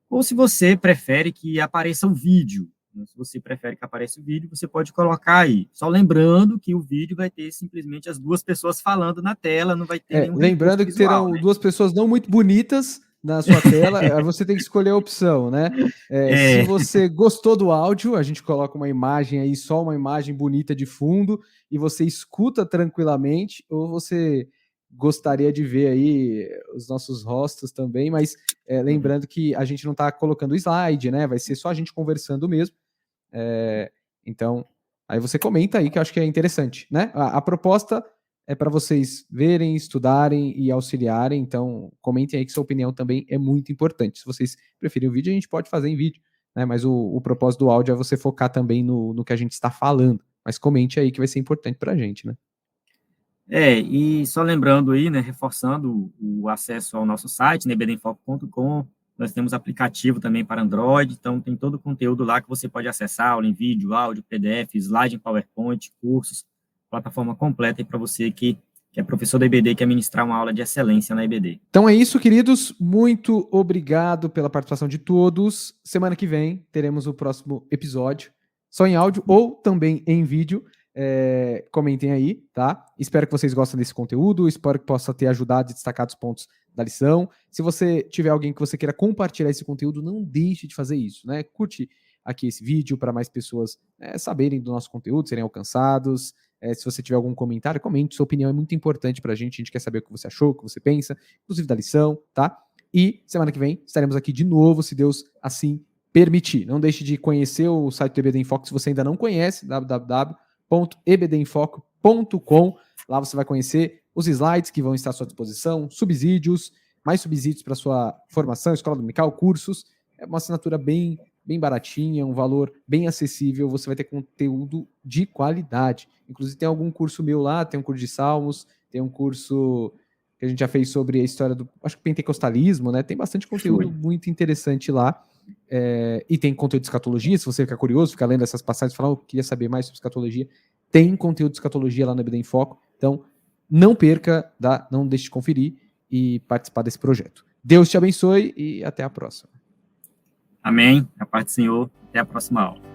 ou se você prefere que apareça o vídeo. Se você prefere que apareça o vídeo, você pode colocar aí. Só lembrando que o vídeo vai ter simplesmente as duas pessoas falando na tela, não vai ter nenhum lembrando que visual, terão né? duas pessoas não muito bonitas na sua tela, você tem que escolher a opção, né? Se você gostou do áudio, a gente coloca uma imagem aí, só uma imagem bonita de fundo, e você escuta tranquilamente, ou você gostaria de ver aí os nossos rostos também, mas lembrando que a gente não está colocando slide, né? Vai ser só a gente conversando mesmo. Então, aí você comenta aí, que eu acho que é interessante, né? A proposta é para vocês verem, estudarem e auxiliarem, então comentem aí que sua opinião também é muito importante. Se vocês preferem o vídeo, a gente pode fazer em vídeo, né? Mas o propósito do áudio é você focar também no que a gente está falando. Mas comente aí que vai ser importante para a gente, né? E só lembrando aí, né, reforçando o acesso ao nosso site, né, ebdenfoco.com, nós temos aplicativo também para Android, então tem todo o conteúdo lá que você pode acessar, aula em vídeo, áudio, PDF, slide em PowerPoint, cursos, plataforma completa aí para você que é professor da EBD, quer ministrar uma aula de excelência na EBD. Então é isso, queridos. Muito obrigado pela participação de todos. Semana que vem teremos o próximo episódio, só em áudio ou também em vídeo. Comentem aí, tá? Espero que vocês gostem desse conteúdo, espero que possa ter ajudado e destacado os pontos da lição. Se você tiver alguém que você queira compartilhar esse conteúdo, não deixe de fazer isso, né? Curte aqui esse vídeo para mais pessoas saberem do nosso conteúdo, serem alcançados. Se você tiver algum comentário, comente, sua opinião é muito importante pra gente quer saber o que você achou, o que você pensa, inclusive da lição, tá? E semana que vem estaremos aqui de novo, se Deus assim permitir. Não deixe de conhecer o site do EBD em Foco se você ainda não conhece, www.ebdinfoco.com. Lá você vai conhecer os slides que vão estar à sua disposição, subsídios, mais subsídios para sua formação, escola dominical, cursos. É uma assinatura bem baratinha, um valor bem acessível, você vai ter conteúdo de qualidade. Inclusive tem algum curso meu lá, tem um curso de Salmos, tem um curso que a gente já fez sobre a história do, acho que pentecostalismo, né? Tem bastante conteúdo muito interessante lá. E tem conteúdo de escatologia, se você ficar curioso, ficar lendo essas passagens e falar, eu queria saber mais sobre escatologia, tem conteúdo de escatologia lá no EBD em Foco, então não perca, não deixe de conferir e participar desse projeto. Deus te abençoe e até a próxima. Amém. A paz do Senhor. Até a próxima aula.